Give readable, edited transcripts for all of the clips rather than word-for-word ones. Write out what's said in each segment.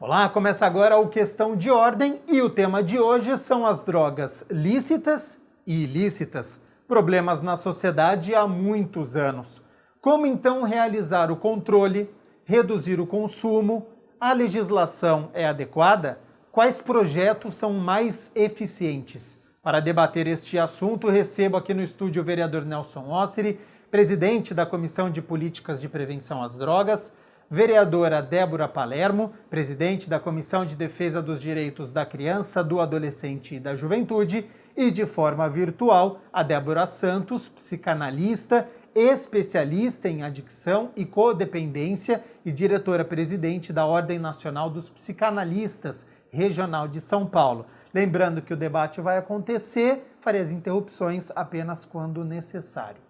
Olá, começa agora o Questão de Ordem e o tema de hoje são as drogas lícitas e ilícitas, problemas na sociedade há muitos anos. Como então realizar o controle, reduzir o consumo? A legislação é adequada? Quais projetos são mais eficientes? Para debater este assunto, recebo aqui no estúdio o vereador Nelson Osseri, presidente da Comissão de Políticas de Prevenção às Drogas, vereadora Débora Palermo, presidente da Comissão de Defesa dos Direitos da Criança, do Adolescente e da Juventude, e de forma virtual, a Débora Santos, psicanalista, especialista em adicção e codependência e diretora-presidente da Ordem Nacional dos Psicanalistas, Regional de São Paulo. Lembrando que o debate vai acontecer, farei as interrupções apenas quando necessário.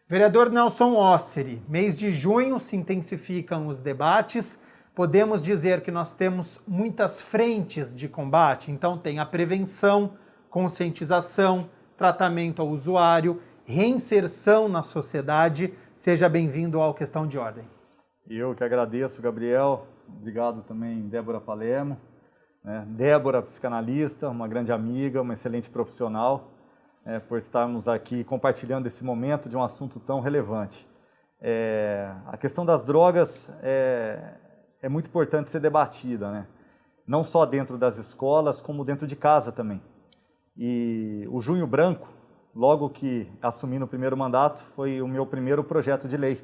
Vereador Nelson Osseri, mês de junho se intensificam os debates. Podemos dizer que nós temos muitas frentes de combate, então tem a prevenção, conscientização, tratamento ao usuário, reinserção na sociedade. Seja bem-vindo ao Questão de Ordem. Eu que agradeço, Gabriel. Obrigado também, Débora Palermo. Débora, psicanalista, uma grande amiga, uma excelente profissional. Por estarmos aqui compartilhando esse momento de um assunto tão relevante. A questão das drogas é muito importante ser debatida, né? Não só dentro das escolas, como dentro de casa também. E o Junho Branco, logo que assumi no primeiro mandato, foi o meu primeiro projeto de lei,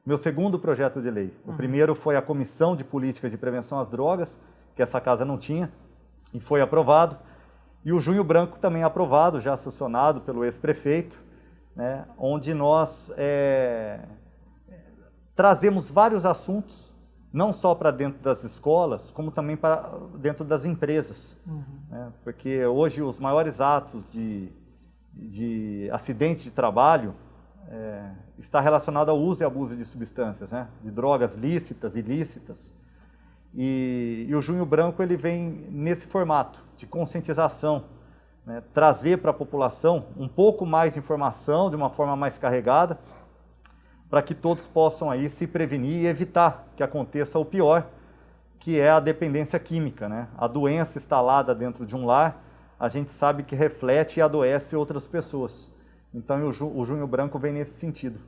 meu segundo projeto de lei. O primeiro foi a Comissão de Políticas de Prevenção às Drogas, que essa casa não tinha, e foi aprovado. E o Junho Branco também aprovado, já sancionado pelo ex-prefeito, né, onde nós trazemos vários assuntos, não só para dentro das escolas, como também para dentro das empresas. Né, porque hoje os maiores atos de acidente de trabalho está relacionado ao uso e abuso de substâncias, né, de drogas lícitas, ilícitas. E o Junho Branco ele vem nesse formato de conscientização, né, trazer para a população um pouco mais de informação, de uma forma mais carregada, para que todos possam aí se prevenir e evitar que aconteça o pior, que é a dependência química, né? A doença instalada dentro de um lar, a gente sabe que reflete e adoece outras pessoas. Então o Junho Branco vem nesse sentido.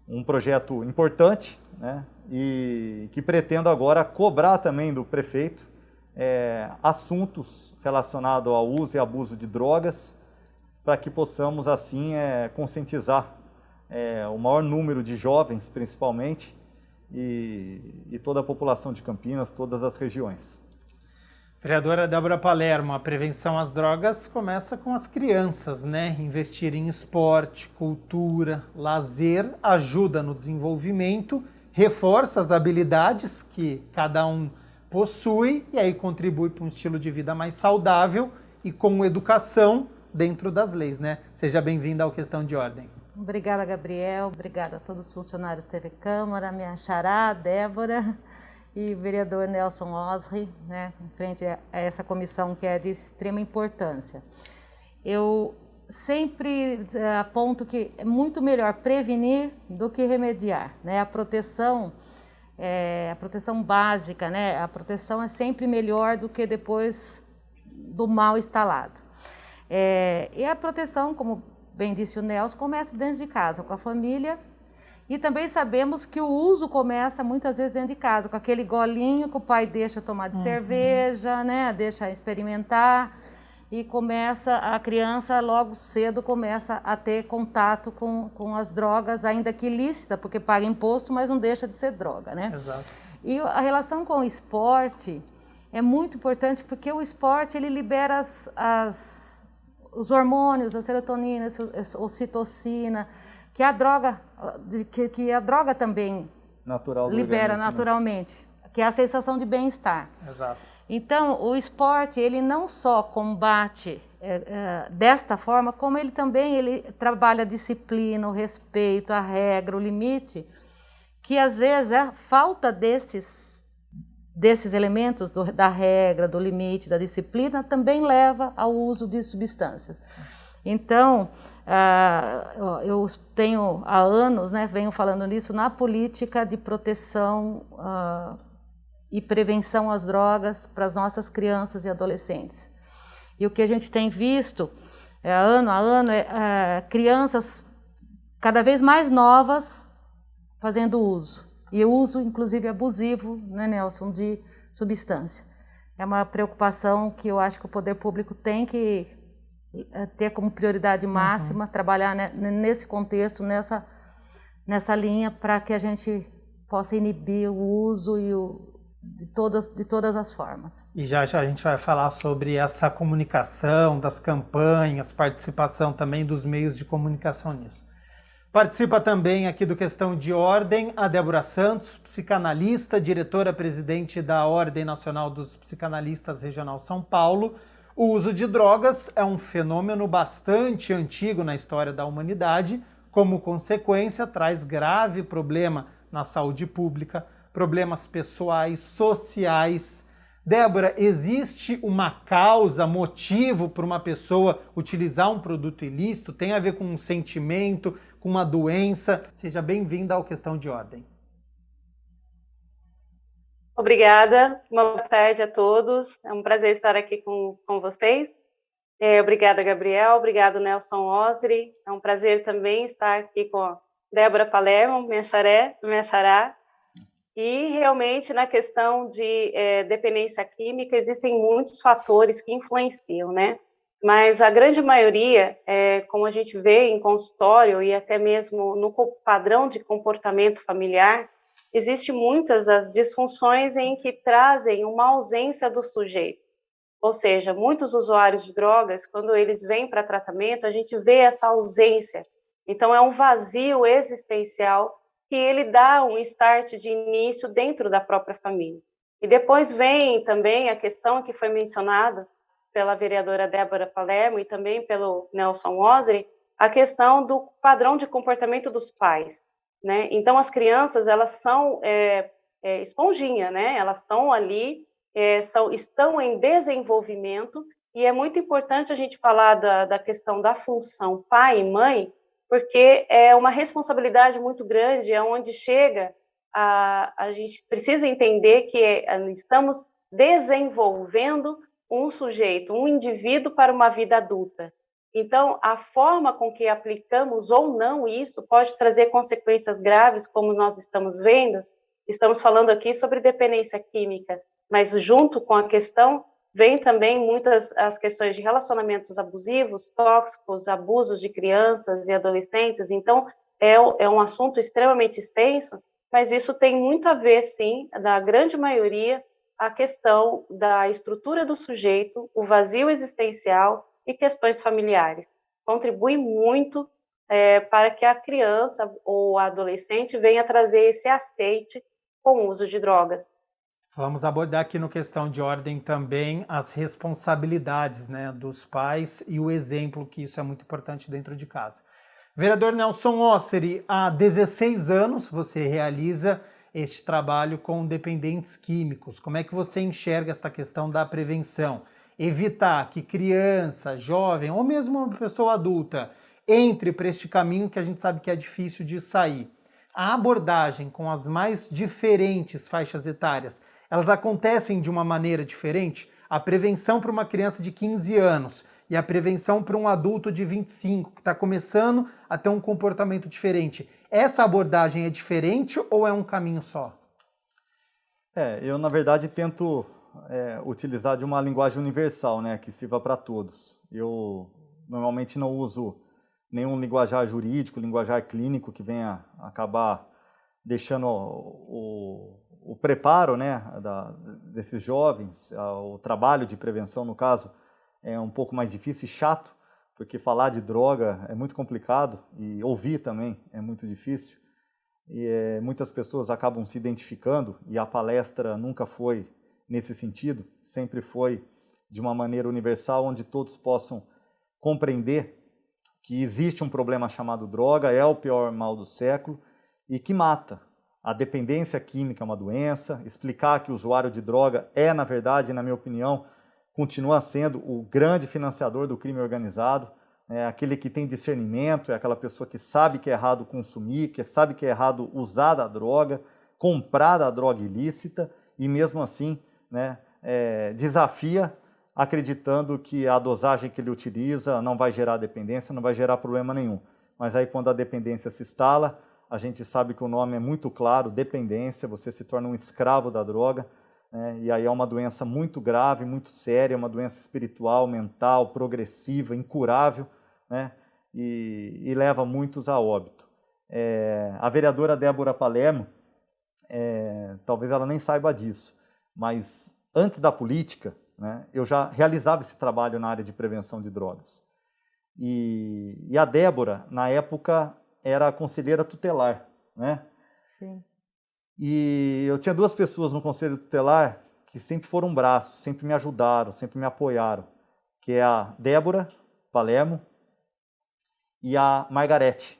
Um projeto importante, né, e que pretendo agora cobrar também do prefeito assuntos relacionados ao uso e abuso de drogas, para que possamos assim conscientizar o maior número de jovens, principalmente, e toda a população de Campinas, todas as regiões. Vereadora Débora Palermo, a prevenção às drogas começa com as crianças, né? Investir em esporte, cultura, lazer, ajuda no desenvolvimento, reforça as habilidades que cada um possui e aí contribui para um estilo de vida mais saudável e com educação dentro das leis, né? Seja bem-vinda ao Questão de Ordem. Obrigada, Gabriel. Obrigada a todos os funcionários da TV Câmara, minha xará, Débora, e o vereador Nelson Osseri, né, em frente a essa comissão que é de extrema importância. Eu sempre aponto que é muito melhor prevenir do que remediar, né? A proteção básica, né? A proteção é sempre melhor do que depois do mal instalado. E a proteção, como bem disse o Nelson, começa dentro de casa, com a família. E também sabemos que o uso começa muitas vezes dentro de casa, com aquele golinho que o pai deixa tomar de cerveja, né? Deixa experimentar, e a criança logo cedo começa a ter contato com as drogas, ainda que ilícita, porque paga imposto, mas não deixa de ser droga, né? Exato. E a relação com o esporte é muito importante, porque o esporte ele libera os hormônios, a serotonina, a ocitocina, que a droga também libera naturalmente, que é a sensação de bem-estar. Exato. Então, o esporte, ele não só combate desta forma, como ele também trabalha a disciplina, o respeito, a regra, o limite, que às vezes a falta desses elementos da regra, do limite, da disciplina, também leva ao uso de substâncias. Então, eu tenho há anos, né, venho falando nisso na política de proteção e prevenção às drogas para as nossas crianças e adolescentes. E o que a gente tem visto, ano a ano, crianças cada vez mais novas fazendo uso. E uso, inclusive, abusivo, né, Nelson, de substância. É uma preocupação que eu acho que o poder público tem que ter como prioridade máxima, trabalhar nesse contexto, nessa linha, para que a gente possa inibir o uso de todas as formas. E já a gente vai falar sobre essa comunicação, das campanhas, participação também dos meios de comunicação nisso. Participa também aqui do Questão de Ordem a Débora Santos, psicanalista, diretora-presidente da Ordem Nacional dos Psicanalistas Regional São Paulo. O uso de drogas é um fenômeno bastante antigo na história da humanidade. Como consequência, traz grave problema na saúde pública, problemas pessoais, sociais. Débora, existe uma causa, motivo para uma pessoa utilizar um produto ilícito? Tem a ver com um sentimento, com uma doença? Seja bem-vinda ao Questão de Ordem. Obrigada, uma boa tarde a todos. É um prazer estar aqui com vocês. Obrigada, Gabriel. Obrigado, Nelson Osri. É um prazer também estar aqui com a Débora Palermo, minha xará. E realmente na questão de dependência química existem muitos fatores que influenciam, né? Mas a grande maioria, como a gente vê em consultório e até mesmo no padrão de comportamento familiar, existem muitas as disfunções em que trazem uma ausência do sujeito. Ou seja, muitos usuários de drogas, quando eles vêm para tratamento, a gente vê essa ausência. Então é um vazio existencial que ele dá um start de início dentro da própria família. E depois vem também a questão que foi mencionada pela vereadora Débora Palermo e também pelo Nelson Osri, a questão do padrão de comportamento dos pais, né? Então, as crianças, elas são esponjinha, né? Elas estão ali, estão em desenvolvimento, e é muito importante a gente falar da questão da função pai e mãe, porque é uma responsabilidade muito grande, onde chega a gente precisa entender que estamos desenvolvendo um sujeito, um indivíduo para uma vida adulta. Então, a forma com que aplicamos ou não isso pode trazer consequências graves, como nós estamos vendo. Estamos falando aqui sobre dependência química, mas junto com a questão vem também muitas as questões de relacionamentos abusivos, tóxicos, abusos de crianças e adolescentes. Então, é um assunto extremamente extenso, mas isso tem muito a ver, sim, da grande maioria, a questão da estrutura do sujeito, o vazio existencial e questões familiares. Contribui muito para que a criança ou a adolescente venha trazer esse aceite com o uso de drogas. Vamos abordar aqui no Questão de Ordem também as responsabilidades, né, dos pais e o exemplo que isso é muito importante dentro de casa. Vereador Nelson Osseri, há 16 anos você realiza este trabalho com dependentes químicos. Como é que você enxerga esta questão da prevenção? Evitar que criança, jovem ou mesmo uma pessoa adulta entre para este caminho que a gente sabe que é difícil de sair. A abordagem com as mais diferentes faixas etárias, elas acontecem de uma maneira diferente? A prevenção para uma criança de 15 anos e a prevenção para um adulto de 25, que está começando a ter um comportamento diferente. Essa abordagem é diferente ou é um caminho só? Eu, na verdade, tento utilizar de uma linguagem universal, né, que sirva para todos. Eu normalmente não uso nenhum linguajar jurídico, linguajar clínico que venha acabar deixando o preparo, né, desses jovens, o trabalho de prevenção, no caso, é um pouco mais difícil e chato, porque falar de droga é muito complicado e ouvir também é muito difícil. E muitas pessoas acabam se identificando, e a palestra nunca foi nesse sentido, sempre foi de uma maneira universal, onde todos possam compreender que existe um problema chamado droga, é o pior mal do século e que mata. A dependência química é uma doença, explicar que o usuário de droga na verdade, na minha opinião, continua sendo o grande financiador do crime organizado, aquele que tem discernimento, é aquela pessoa que sabe que é errado consumir, que sabe que é errado usar da droga, comprar da droga ilícita e mesmo assim, né, desafia, acreditando que a dosagem que ele utiliza não vai gerar dependência, não vai gerar problema nenhum. Mas aí quando a dependência se instala, a gente sabe que o nome é muito claro, dependência, você se torna um escravo da droga, né, e aí é uma doença muito grave, muito séria, uma doença espiritual, mental, progressiva, incurável, né, e leva muitos a óbito. A vereadora Débora Palermo, talvez ela nem saiba disso, mas antes da política, né, eu já realizava esse trabalho na área de prevenção de drogas. E a Débora, na época, era conselheira tutelar, né? Sim. E eu tinha 2 pessoas no conselho tutelar que sempre foram um braço, sempre me ajudaram, sempre me apoiaram, que é a Débora Palermo e a Margarete.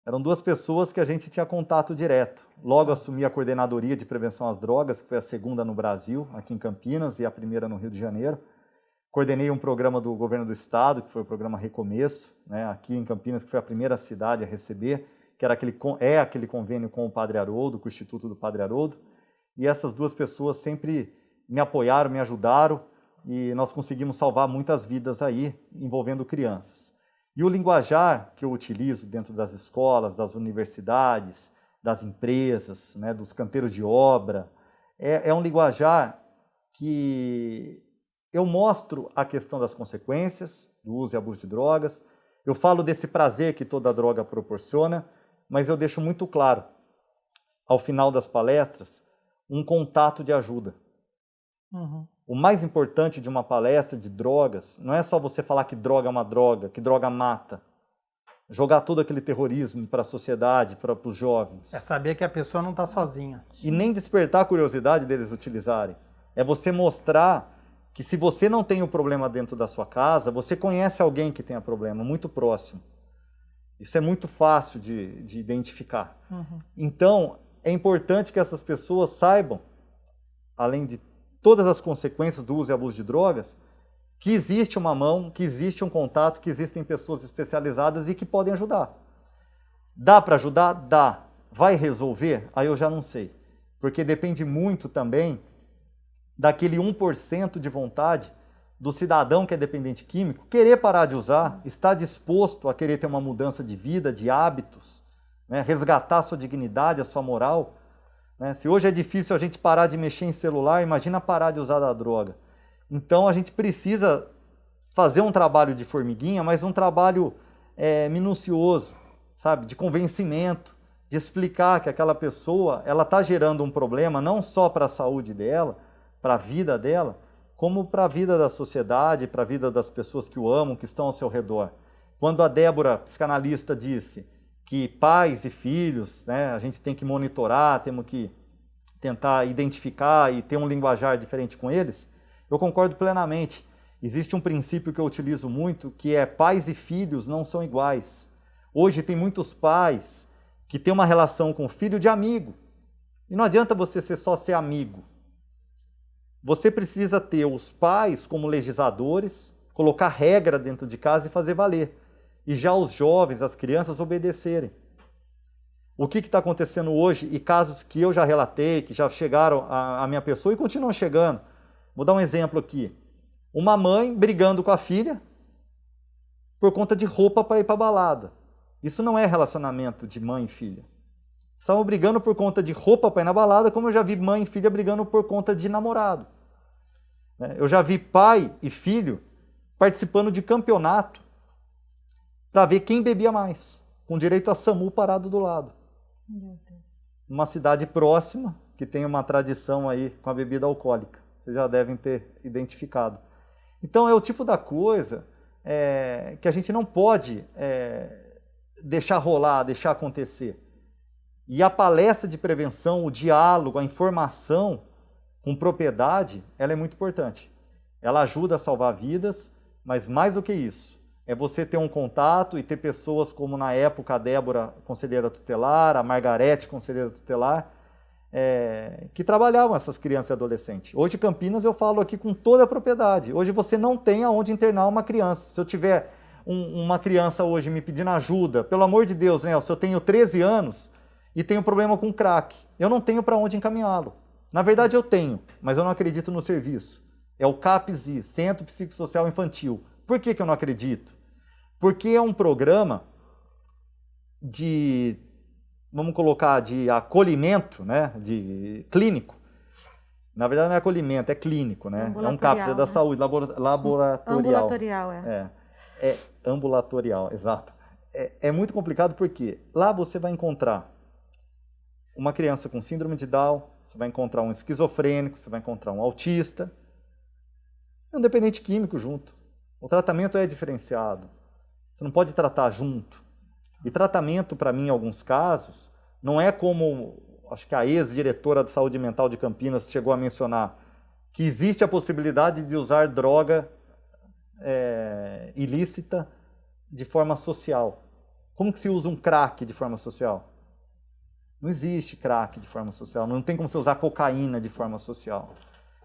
Eram 2 pessoas que a gente tinha contato direto. Logo assumi a coordenadoria de prevenção às drogas, que foi a 2ª no Brasil, aqui em Campinas, e a 1ª no Rio de Janeiro. Coordenei um programa do governo do estado, que foi o programa Recomeço, né, aqui em Campinas, que foi a primeira cidade a receber, que era aquele convênio com o Padre Haroldo, com o Instituto do Padre Haroldo. E essas 2 pessoas sempre me apoiaram, me ajudaram, e nós conseguimos salvar muitas vidas aí, envolvendo crianças. E o linguajar que eu utilizo dentro das escolas, das universidades, das empresas, né, dos canteiros de obra, é um linguajar que eu mostro a questão das consequências do uso e abuso de drogas, eu falo desse prazer que toda droga proporciona, mas eu deixo muito claro, ao final das palestras, um contato de ajuda. Uhum. O mais importante de uma palestra de drogas não é só você falar que droga é uma droga, que droga mata, jogar todo aquele terrorismo para a sociedade, para os jovens. É saber que a pessoa não está sozinha. E nem despertar a curiosidade deles utilizarem. É você mostrar que se você não tem o problema dentro da sua casa, você conhece alguém que tenha problema, muito próximo. Isso é muito fácil de identificar. Uhum. Então, é importante que essas pessoas saibam, além de todas as consequências do uso e abuso de drogas, que existe uma mão, que existe um contato, que existem pessoas especializadas e que podem ajudar. Dá para ajudar? Dá. Vai resolver? Aí eu já não sei. Porque depende muito também daquele 1% de vontade do cidadão que é dependente químico, querer parar de usar, estar disposto a querer ter uma mudança de vida, de hábitos, né, resgatar a sua dignidade, a sua moral. Né? Se hoje é difícil a gente parar de mexer em celular, imagina parar de usar da droga. Então a gente precisa fazer um trabalho de formiguinha, mas um trabalho minucioso, sabe, de convencimento, de explicar que aquela pessoa ela está gerando um problema não só para a saúde dela, para a vida dela, como para a vida da sociedade, para a vida das pessoas que o amam, que estão ao seu redor. Quando a Débora, psicanalista, disse que pais e filhos, né, a gente tem que monitorar, temos que tentar identificar e ter um linguajar diferente com eles, eu concordo plenamente. Existe um princípio que eu utilizo muito, que é pais e filhos não são iguais. Hoje tem muitos pais que têm uma relação com o filho de amigo. E não adianta você só ser amigo. Você precisa ter os pais como legisladores, colocar regra dentro de casa e fazer valer. E já os jovens, as crianças, obedecerem. O que está acontecendo hoje, e casos que eu já relatei, que já chegaram à minha pessoa e continuam chegando. Vou dar um exemplo aqui. Uma mãe brigando com a filha por conta de roupa para ir para a balada. Isso não é relacionamento de mãe e filha. Estavam brigando por conta de roupa para ir na balada, como eu já vi mãe e filha brigando por conta de namorado. Eu já vi pai e filho participando de campeonato para ver quem bebia mais, com direito a SAMU parado do lado. Meu Deus. Uma cidade próxima, que tem uma tradição aí com a bebida alcoólica. Vocês já devem ter identificado. Então é o tipo da coisa que a gente não pode deixar rolar, deixar acontecer. E a palestra de prevenção, o diálogo, a informação com propriedade, ela é muito importante. Ela ajuda a salvar vidas, mas mais do que isso, é você ter um contato e ter pessoas como na época a Débora, conselheira tutelar, a Margarete, conselheira tutelar, que trabalhavam essas crianças e adolescentes. Hoje em Campinas eu falo aqui com toda a propriedade. Hoje você não tem aonde internar uma criança. Se eu tiver uma criança hoje me pedindo ajuda, pelo amor de Deus, Nelson, eu tenho 13 anos e tenho problema com crack, eu não tenho para onde encaminhá-lo. Na verdade eu tenho, mas eu não acredito no serviço. É o CAPSI, Centro Psicossocial Infantil. Por que eu não acredito? Porque é um programa de, vamos colocar, de acolhimento, né, de clínico. Na verdade não é acolhimento, é clínico, né? É um CAPSI da saúde, laboratorial. Ambulatorial, É ambulatorial, exato. É muito complicado porque lá você vai encontrar uma criança com síndrome de Down, você vai encontrar um esquizofrênico, você vai encontrar um autista, e um dependente químico junto. O tratamento é diferenciado. Você não pode tratar junto. E tratamento, para mim, em alguns casos, não é como, acho que a ex-diretora de saúde mental de Campinas chegou a mencionar, que existe a possibilidade de usar droga ilícita de forma social. Como que se usa um crack de forma social? Não existe crack de forma social, não tem como você usar cocaína de forma social.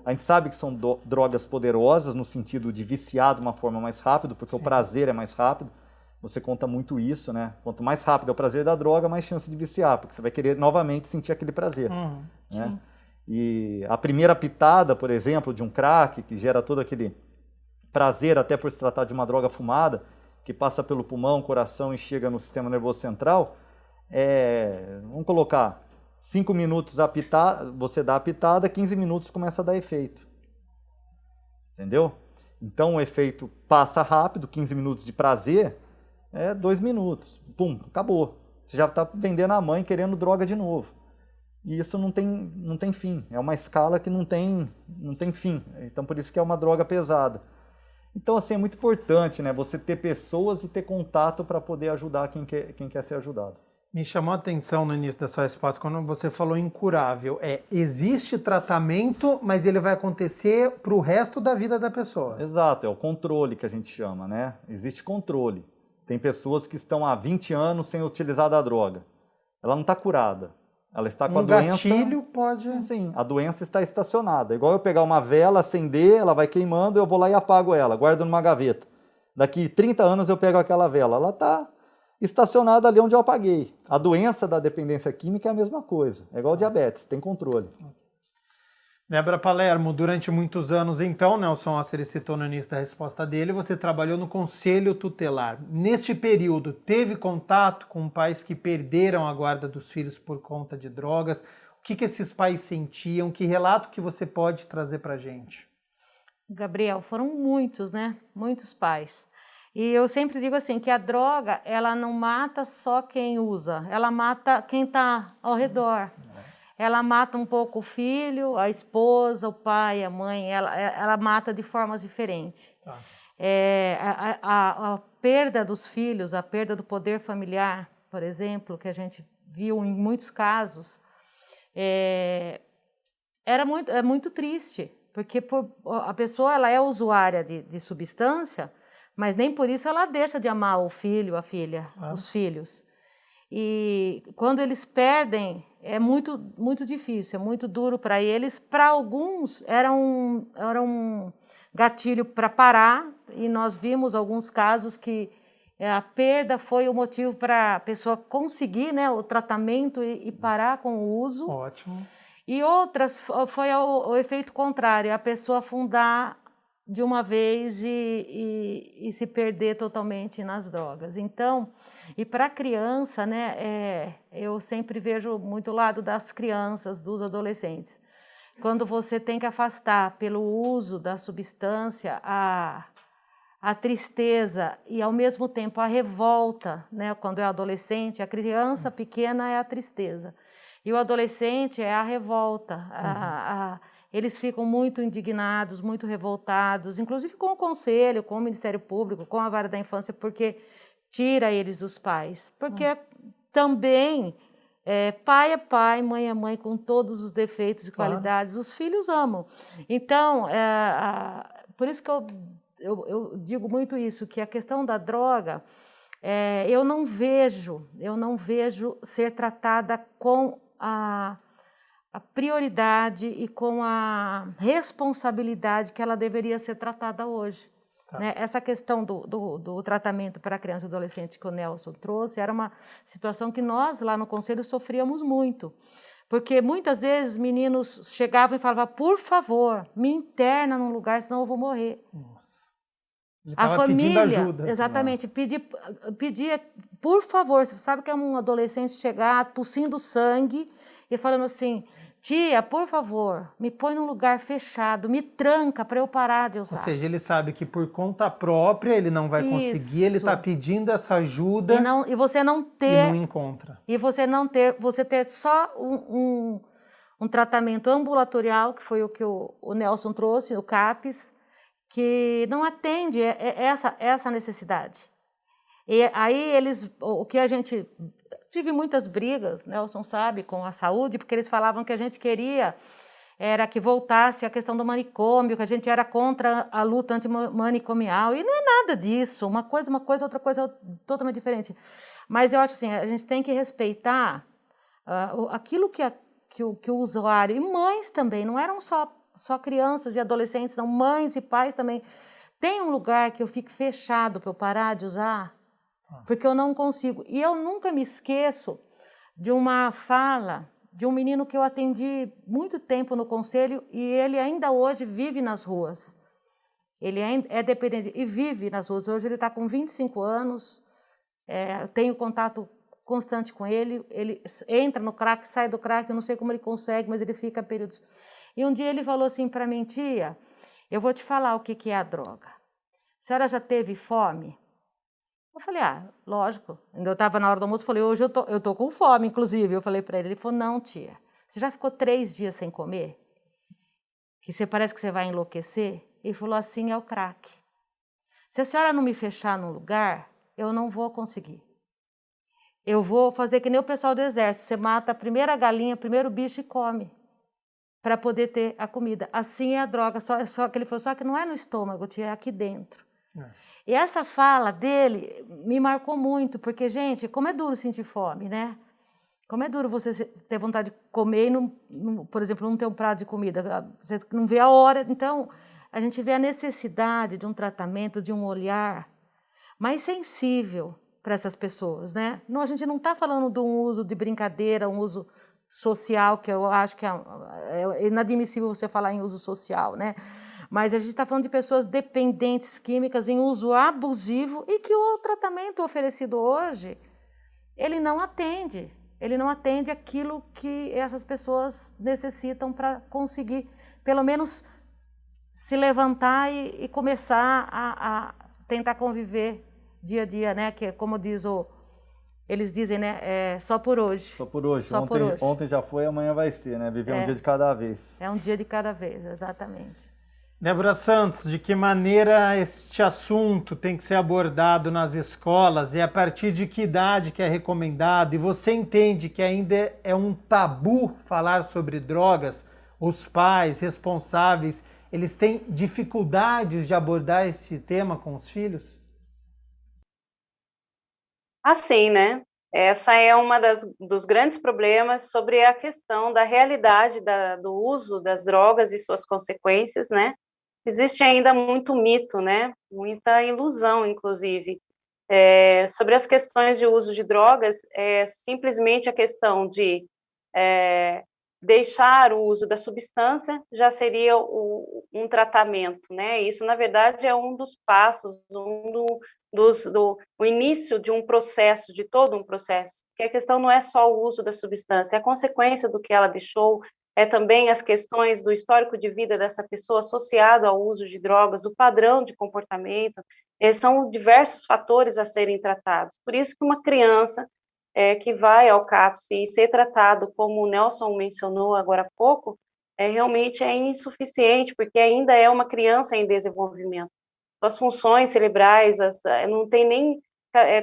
A gente sabe que são drogas poderosas no sentido de viciar de uma forma mais rápida, porque o prazer é mais rápido. Você conta muito isso, né? Quanto mais rápido é o prazer da droga, mais chance de viciar, porque você vai querer novamente sentir aquele prazer. Né? E a primeira pitada, por exemplo, de um crack, que gera todo aquele prazer, até por se tratar de uma droga fumada, que passa pelo pulmão, coração e chega no sistema nervoso central, vamos colocar, 5 minutos a pitada, você dá a pitada, 15 minutos começa a dar efeito. Entendeu? Então o efeito passa rápido, 15 minutos de prazer, 2 minutos. Pum, acabou. Você já está vendendo a mãe querendo droga de novo. E isso não tem fim. É uma escala que não tem fim. Então por isso que é uma droga pesada. Então assim, é muito importante, né, você ter pessoas e ter contato para poder ajudar quem quer ser ajudado. Me chamou a atenção no início da sua resposta quando você falou incurável. Existe tratamento, mas ele vai acontecer para o resto da vida da pessoa. Exato, é o controle que a gente chama, né? Existe controle. Tem pessoas que estão há 20 anos sem utilizar da droga. Ela não está curada. Ela está com a doença... gatilho pode... Sim, a doença está estacionada. Igual eu pegar uma vela, acender, ela vai queimando, eu vou lá e apago ela, guardo numa gaveta. Daqui 30 anos eu pego aquela vela. Ela está estacionada ali onde eu apaguei. A doença da dependência química é a mesma coisa. É igual diabetes, tem controle. Débora Palermo, durante muitos anos, então, Nelson Osseri citou no início da resposta dele, você trabalhou no Conselho Tutelar. Neste período, teve contato com pais que perderam a guarda dos filhos por conta de drogas? O que esses pais sentiam? Que relato que você pode trazer para a gente? Gabriel, foram muitos, né? Muitos pais. E eu sempre digo assim, que a droga, ela não mata só quem usa, ela mata quem está ao redor. Ela mata um pouco o filho, a esposa, o pai, a mãe, ela mata de formas diferentes. Tá. A perda dos filhos, a perda do poder familiar, por exemplo, que a gente viu em muitos casos, é muito triste, porque a pessoa ela é usuária de substância, mas nem por isso ela deixa de amar o filho, a filha, os filhos. E quando eles perdem, é muito, muito difícil, é muito duro para eles. Para alguns, era um gatilho para parar, e nós vimos alguns casos que a perda foi o motivo para a pessoa conseguir, né, o tratamento e parar com o uso. Ótimo. E outras foi o efeito contrário, a pessoa afundar de uma vez e se perder totalmente nas drogas. Então, e para a criança, né, eu sempre vejo muito o lado das crianças, dos adolescentes. Quando você tem que afastar pelo uso da substância a tristeza e, ao mesmo tempo, a revolta, né, quando é adolescente, a criança pequena é a tristeza. E o adolescente é a revolta, eles ficam muito indignados, muito revoltados, inclusive com o Conselho, com o Ministério Público, com a Vara da Infância, porque tira eles dos pais. Porque também pai é pai, mãe é mãe, com todos os defeitos e qualidades, os filhos amam. Então, por isso que eu digo muito isso, que a questão da droga, eu não vejo ser tratada com a prioridade e com a responsabilidade que ela deveria ser tratada hoje. Tá. Né? Essa questão do tratamento para criança e adolescente que o Nelson trouxe era uma situação que nós lá no Conselho sofríamos muito, Porque muitas vezes meninos chegavam e falavam, por favor, me interna num lugar, senão eu vou morrer. Nossa. Ele A estava pedindo família, ajuda. exatamente, pedia, por favor, você sabe que é um adolescente chegar tossindo sangue e falando assim, tia, por favor, me põe num lugar fechado, me tranca para eu parar de usar. Ou seja, ele sabe que por conta própria ele não vai conseguir, ele está pedindo essa ajuda e você não ter, e não encontra. E você ter só um tratamento ambulatorial, que foi o que o Nelson trouxe, o CAPS, que não atende essa necessidade. E aí tive muitas brigas, Nelson sabe, com a saúde, porque eles falavam que a gente queria era que voltasse a questão do manicômio, que a gente era contra a luta antimanicomial, e não é nada disso, uma coisa, outra coisa totalmente diferente. Mas eu acho assim, a gente tem que respeitar aquilo que o usuário, e mães também, não eram só crianças e adolescentes, não, mães e pais também. Tem um lugar que eu fico fechado para eu parar de usar, porque eu não consigo. E eu nunca me esqueço de uma fala de um menino que eu atendi muito tempo no conselho e ele ainda hoje vive nas ruas. Ele é dependente e vive nas ruas. Hoje ele está com 25 anos, tenho contato constante com ele entra no crack, sai do crack, eu não sei como ele consegue, mas ele fica períodos. E um dia ele falou assim para mim, tia, eu vou te falar o que é a droga. A senhora já teve fome? Eu falei, lógico. Eu estava na hora do almoço, falei, hoje eu tô com fome, inclusive. Eu falei para ele, ele falou, não, tia, você já ficou 3 dias sem comer? Que você parece que você vai enlouquecer? Ele falou, assim é o crack. Se a senhora não me fechar num lugar, eu não vou conseguir. Eu vou fazer que nem o pessoal do exército, você mata a primeira galinha, o primeiro bicho e come, para poder ter a comida. Assim é a droga, só que ele falou, só que não é no estômago, tia, é aqui dentro. E essa fala dele me marcou muito, porque, gente, como é duro sentir fome, né? Como é duro você ter vontade de comer e, por exemplo, não ter um prato de comida, você não vê a hora. Então, a gente vê a necessidade de um tratamento, de um olhar mais sensível para essas pessoas, né? Não, a gente não está falando de um uso de brincadeira, um uso social, que eu acho que é inadmissível você falar em uso social, né? Mas a gente está falando de pessoas dependentes químicas em uso abusivo e que o tratamento oferecido hoje, ele não atende aquilo que essas pessoas necessitam para conseguir, pelo menos, se levantar e começar a tentar conviver dia a dia, né? Que é como eles dizem, né? Só por hoje. Só por hoje. Só por hoje. Ontem já foi, amanhã vai ser, né? Viver um dia de cada vez. É um dia de cada vez, exatamente. Débora Santos, de que maneira este assunto tem que ser abordado nas escolas e a partir de que idade que é recomendado? E você entende que ainda é um tabu falar sobre drogas? Os pais responsáveis, eles têm dificuldades de abordar esse tema com os filhos? Assim, né? Essa é uma dos grandes problemas sobre a questão da realidade do uso das drogas e suas consequências, né? Existe ainda muito mito, né? Muita ilusão, inclusive, sobre as questões de uso de drogas. Simplesmente a questão de deixar o uso da substância já seria um tratamento, né? Isso, na verdade, é um dos passos, o início de um processo, de todo um processo. Porque a questão não é só o uso da substância, é a consequência do que ela deixou, é também as questões do histórico de vida dessa pessoa associado ao uso de drogas, o padrão de comportamento, são diversos fatores a serem tratados. Por isso que uma criança que vai ao CAPS e ser tratado, como o Nelson mencionou agora há pouco, realmente é insuficiente, porque ainda é uma criança em desenvolvimento. As funções cerebrais não tem nem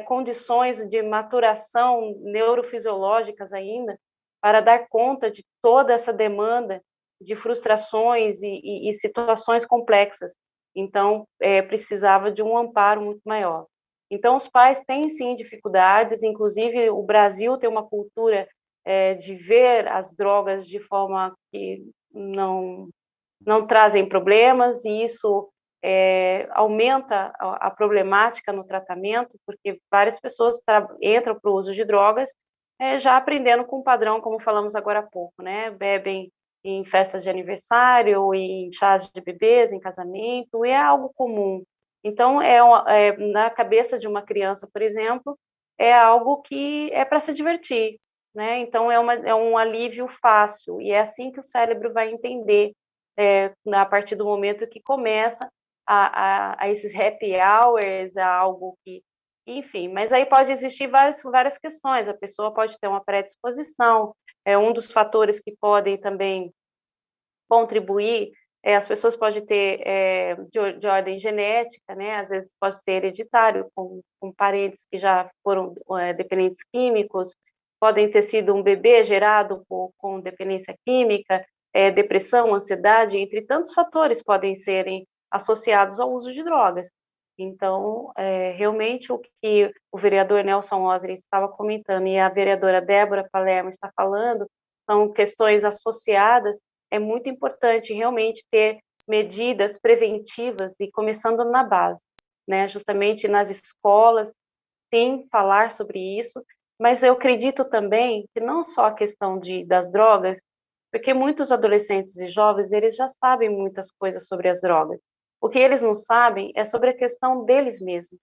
condições de maturação neurofisiológicas ainda, para dar conta de toda essa demanda de frustrações e situações complexas. Então, precisava de um amparo muito maior. Então, os pais têm, sim, dificuldades, inclusive o Brasil tem uma cultura de ver as drogas de forma que não trazem problemas, e isso aumenta a problemática no tratamento, porque várias pessoas entram para o uso de drogas já aprendendo com o padrão, como falamos agora há pouco, né? Bebem em festas de aniversário, em chás de bebês, em casamento, é algo comum. Então, na cabeça de uma criança, por exemplo, é algo que é para se divertir, né? Então, é um alívio fácil, e é assim que o cérebro vai entender, a partir do momento que começa a esses happy hours, a algo que, enfim, mas aí pode existir várias questões, a pessoa pode ter uma predisposição, um dos fatores que podem também contribuir, as pessoas podem ter de ordem genética, né? Às vezes pode ser hereditário, com parentes que já foram dependentes químicos, podem ter sido um bebê gerado com dependência química, depressão, ansiedade, entre tantos fatores podem serem associados ao uso de drogas. Então, realmente o que o vereador Nelson Osri estava comentando e a vereadora Débora Palermo está falando são questões associadas. É muito importante realmente ter medidas preventivas e começando na base, né? Justamente nas escolas, sim, falar sobre isso, mas eu acredito também que não só a questão das drogas, porque muitos adolescentes e jovens, eles já sabem muitas coisas sobre as drogas. O que eles não sabem é sobre a questão deles mesmos.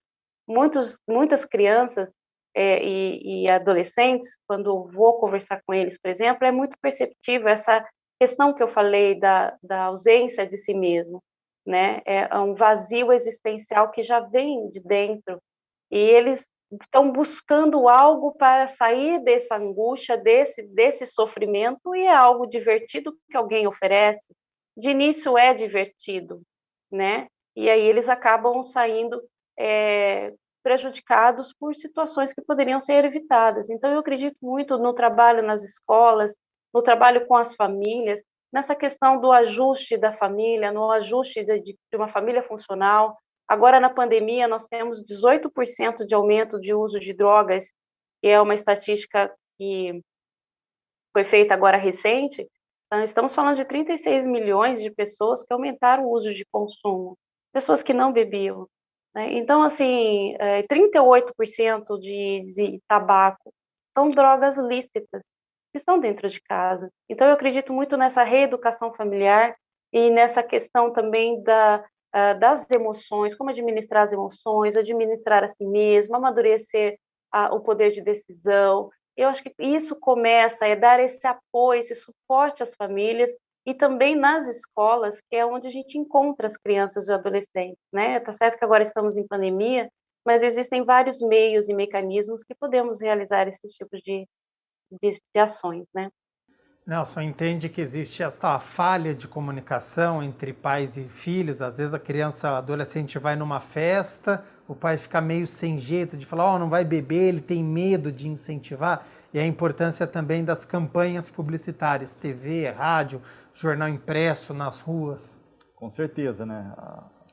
Muitas crianças e adolescentes, quando vou conversar com eles, por exemplo, é muito perceptível essa questão que eu falei da ausência de si mesmo, né? É um vazio existencial que já vem de dentro, e eles estão buscando algo para sair dessa angústia, desse sofrimento, e é algo divertido que alguém oferece. De início é divertido, né? E aí eles acabam saindo prejudicados por situações que poderiam ser evitadas. Então, eu acredito muito no trabalho nas escolas, no trabalho com as famílias, nessa questão do ajuste da família, no ajuste de uma família funcional. Agora, na pandemia, nós temos 18% de aumento de uso de drogas, que é uma estatística que foi feita agora recente. Então, estamos falando de 36 milhões de pessoas que aumentaram o uso de consumo, pessoas que não bebiam, né? Então, assim, 38% de tabaco são drogas lícitas, que estão dentro de casa. Então, eu acredito muito nessa reeducação familiar e nessa questão também das emoções, como administrar as emoções, administrar a si mesmo, amadurecer o poder de decisão. Eu acho que isso começa a dar esse apoio, esse suporte às famílias e também nas escolas, que é onde a gente encontra as crianças e adolescentes, né? Tá certo que agora estamos em pandemia, mas existem vários meios e mecanismos que podemos realizar esses tipos de ações, né? Nelson, entende que existe esta falha de comunicação entre pais e filhos? Às vezes a criança, a adolescente vai numa festa, o pai fica meio sem jeito de falar, não vai beber, ele tem medo de incentivar. E a importância também das campanhas publicitárias, TV, rádio, jornal impresso, nas ruas. Com certeza, né?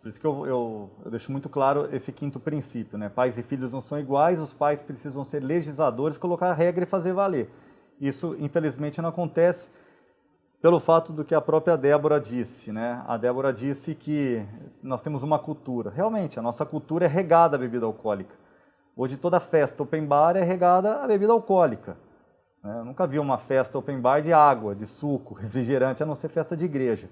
Por isso que eu deixo muito claro esse quinto princípio, né? Pais e filhos não são iguais, os pais precisam ser legisladores, colocar a regra e fazer valer. Isso, infelizmente, não acontece pelo fato do que a própria Débora disse, né? A Débora disse que nós temos uma cultura. Realmente, a nossa cultura é regada à bebida alcoólica. Hoje, toda festa open bar é regada à bebida alcoólica. Eu nunca vi uma festa open bar de água, de suco, refrigerante, a não ser festa de igreja.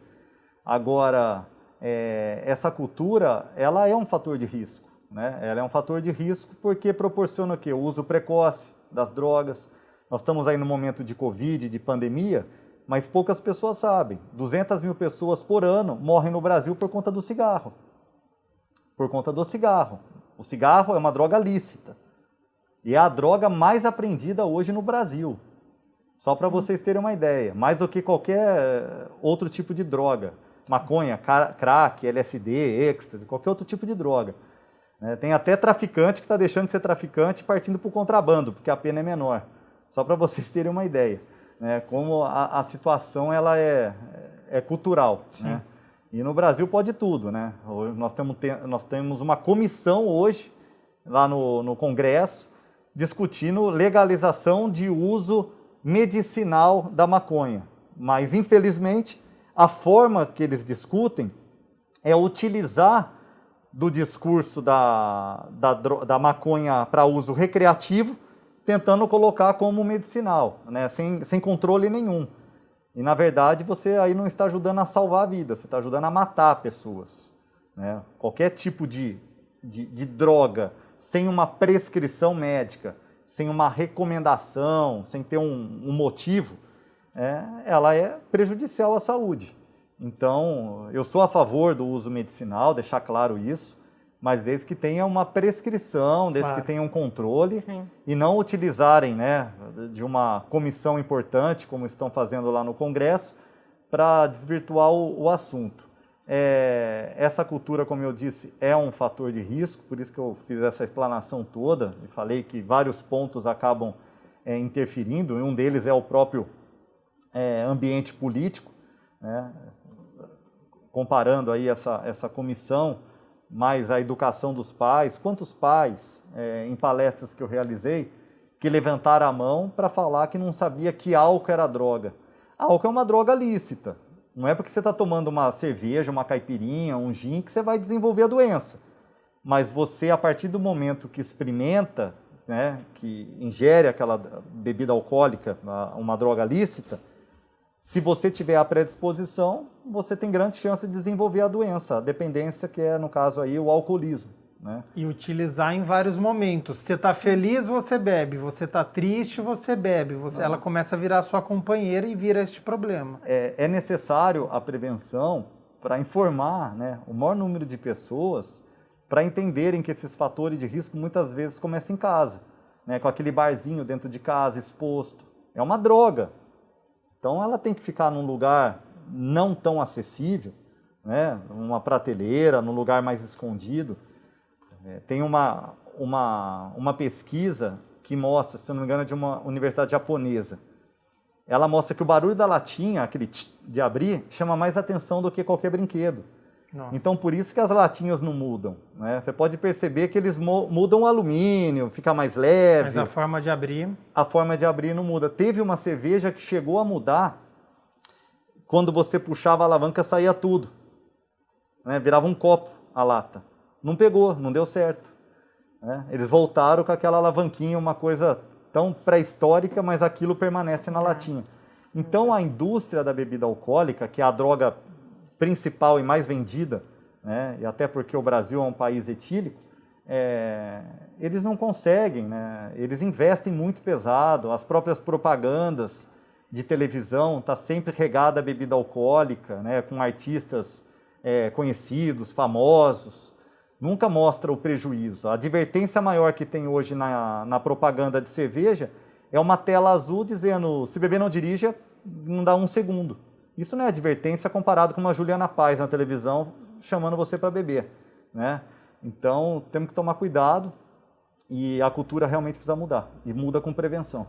Agora, essa cultura, ela é um fator de risco, né? Ela é um fator de risco porque proporciona o quê? O uso precoce das drogas. Nós estamos aí no momento de Covid, de pandemia, mas poucas pessoas sabem. 200 mil pessoas por ano morrem no Brasil por conta do cigarro. Por conta do cigarro. O cigarro é uma droga lícita. E é a droga mais apreendida hoje no Brasil. Só para vocês terem uma ideia. Mais do que qualquer outro tipo de droga. Maconha, crack, LSD, êxtase, qualquer outro tipo de droga. Tem até traficante que está deixando de ser traficante e partindo para o contrabando, porque a pena é menor. Só para vocês terem uma ideia, né? Como a situação ela é cultural, né? E no Brasil pode tudo, né? Nós temos uma comissão hoje, lá no Congresso, discutindo legalização de uso medicinal da maconha. Mas, infelizmente, a forma que eles discutem é utilizar do discurso da maconha para uso recreativo tentando colocar como medicinal, né? Sem controle nenhum. E, na verdade, você aí não está ajudando a salvar a vida, você está ajudando a matar pessoas, né? Qualquer tipo de droga, sem uma prescrição médica, sem uma recomendação, sem ter um motivo, ela é prejudicial à saúde. Então, eu sou a favor do uso medicinal, deixar claro isso, mas desde que tenha uma prescrição, desde que tenha um controle, e não utilizarem, né, de uma comissão importante, como estão fazendo lá no Congresso, para desvirtuar o assunto. Essa cultura, como eu disse, é um fator de risco, por isso que eu fiz essa explanação toda, e falei que vários pontos acabam interferindo, e um deles é o próprio ambiente político, né? Comparando aí essa comissão, mais a educação dos pais. Quantos pais, em palestras que eu realizei, que levantaram a mão para falar que não sabia que álcool era droga? Álcool é uma droga lícita. Não é porque você está tomando uma cerveja, uma caipirinha, um gin, que você vai desenvolver a doença. Mas você, a partir do momento que experimenta, né, que ingere aquela bebida alcoólica, uma droga lícita, se você tiver a predisposição, você tem grande chance de desenvolver a doença, a dependência, que é, no caso aí, o alcoolismo, né? E utilizar em vários momentos. Você está feliz, você bebe. Você está triste, você bebe. Ela começa a virar sua companheira e vira este problema. É necessário a prevenção para informar, né, o maior número de pessoas para entenderem que esses fatores de risco muitas vezes começam em casa, né, com aquele barzinho dentro de casa, exposto. É uma droga. Então, ela tem que ficar num lugar não tão acessível, né? Numa prateleira, num lugar mais escondido. Tem uma pesquisa que mostra, se não me engano, é de uma universidade japonesa. Ela mostra que o barulho da latinha, aquele tch de abrir, chama mais atenção do que qualquer brinquedo. Nossa. Então, por isso que as latinhas não mudam, né? Você pode perceber que eles mudam o alumínio, fica mais leve. Mas a forma de abrir... A forma de abrir não muda. Teve uma cerveja que chegou a mudar, quando você puxava a alavanca, saía tudo, né? Virava um copo a lata. Não pegou, não deu certo, né? Eles voltaram com aquela alavanquinha, uma coisa tão pré-histórica, mas aquilo permanece na latinha. Então, a indústria da bebida alcoólica, que é a droga principal e mais vendida, né, e até porque o Brasil é um país etílico, eles não conseguem, né, eles investem muito pesado, as próprias propagandas de televisão está sempre regada a bebida alcoólica, né, com artistas conhecidos, famosos, nunca mostra o prejuízo. A advertência maior que tem hoje na propaganda de cerveja é uma tela azul dizendo, se beber não dirija, não dá um segundo. Isso não é advertência comparado com uma Juliana Paz na televisão chamando você para beber, né? Então, temos que tomar cuidado e a cultura realmente precisa mudar. E muda com prevenção.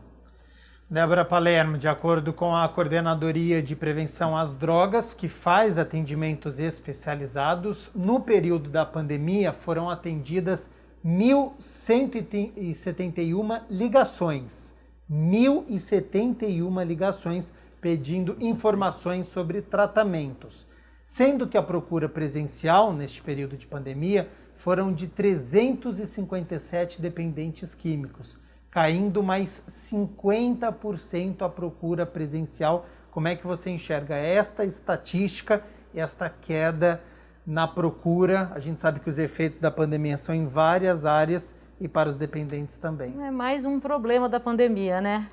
Débora Palermo, de acordo com a Coordenadoria de Prevenção às Drogas, que faz atendimentos especializados, no período da pandemia foram atendidas 1.171 ligações. 1.071 ligações pedindo informações sobre tratamentos, sendo que a procura presencial, neste período de pandemia, foram de 357 dependentes químicos, caindo mais 50% a procura presencial. Como é que você enxerga esta estatística e esta queda na procura? A gente sabe que os efeitos da pandemia são em várias áreas e para os dependentes também. É mais um problema da pandemia, né?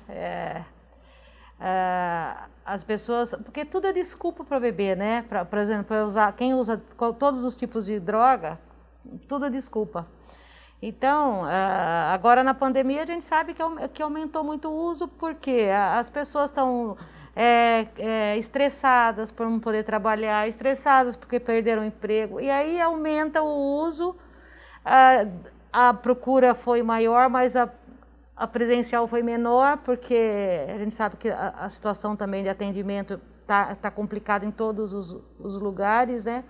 As pessoas, porque tudo é desculpa para beber, né? Por exemplo, para usar, quem usa todos os tipos de droga, tudo é desculpa. Então, agora na pandemia a gente sabe que aumentou muito o uso porque as pessoas estão estressadas por não poder trabalhar, estressadas porque perderam o emprego, e aí aumenta o uso, a procura foi maior, mas a presencial foi menor, porque a gente sabe que a situação também de atendimento tá complicada em todos os lugares, né?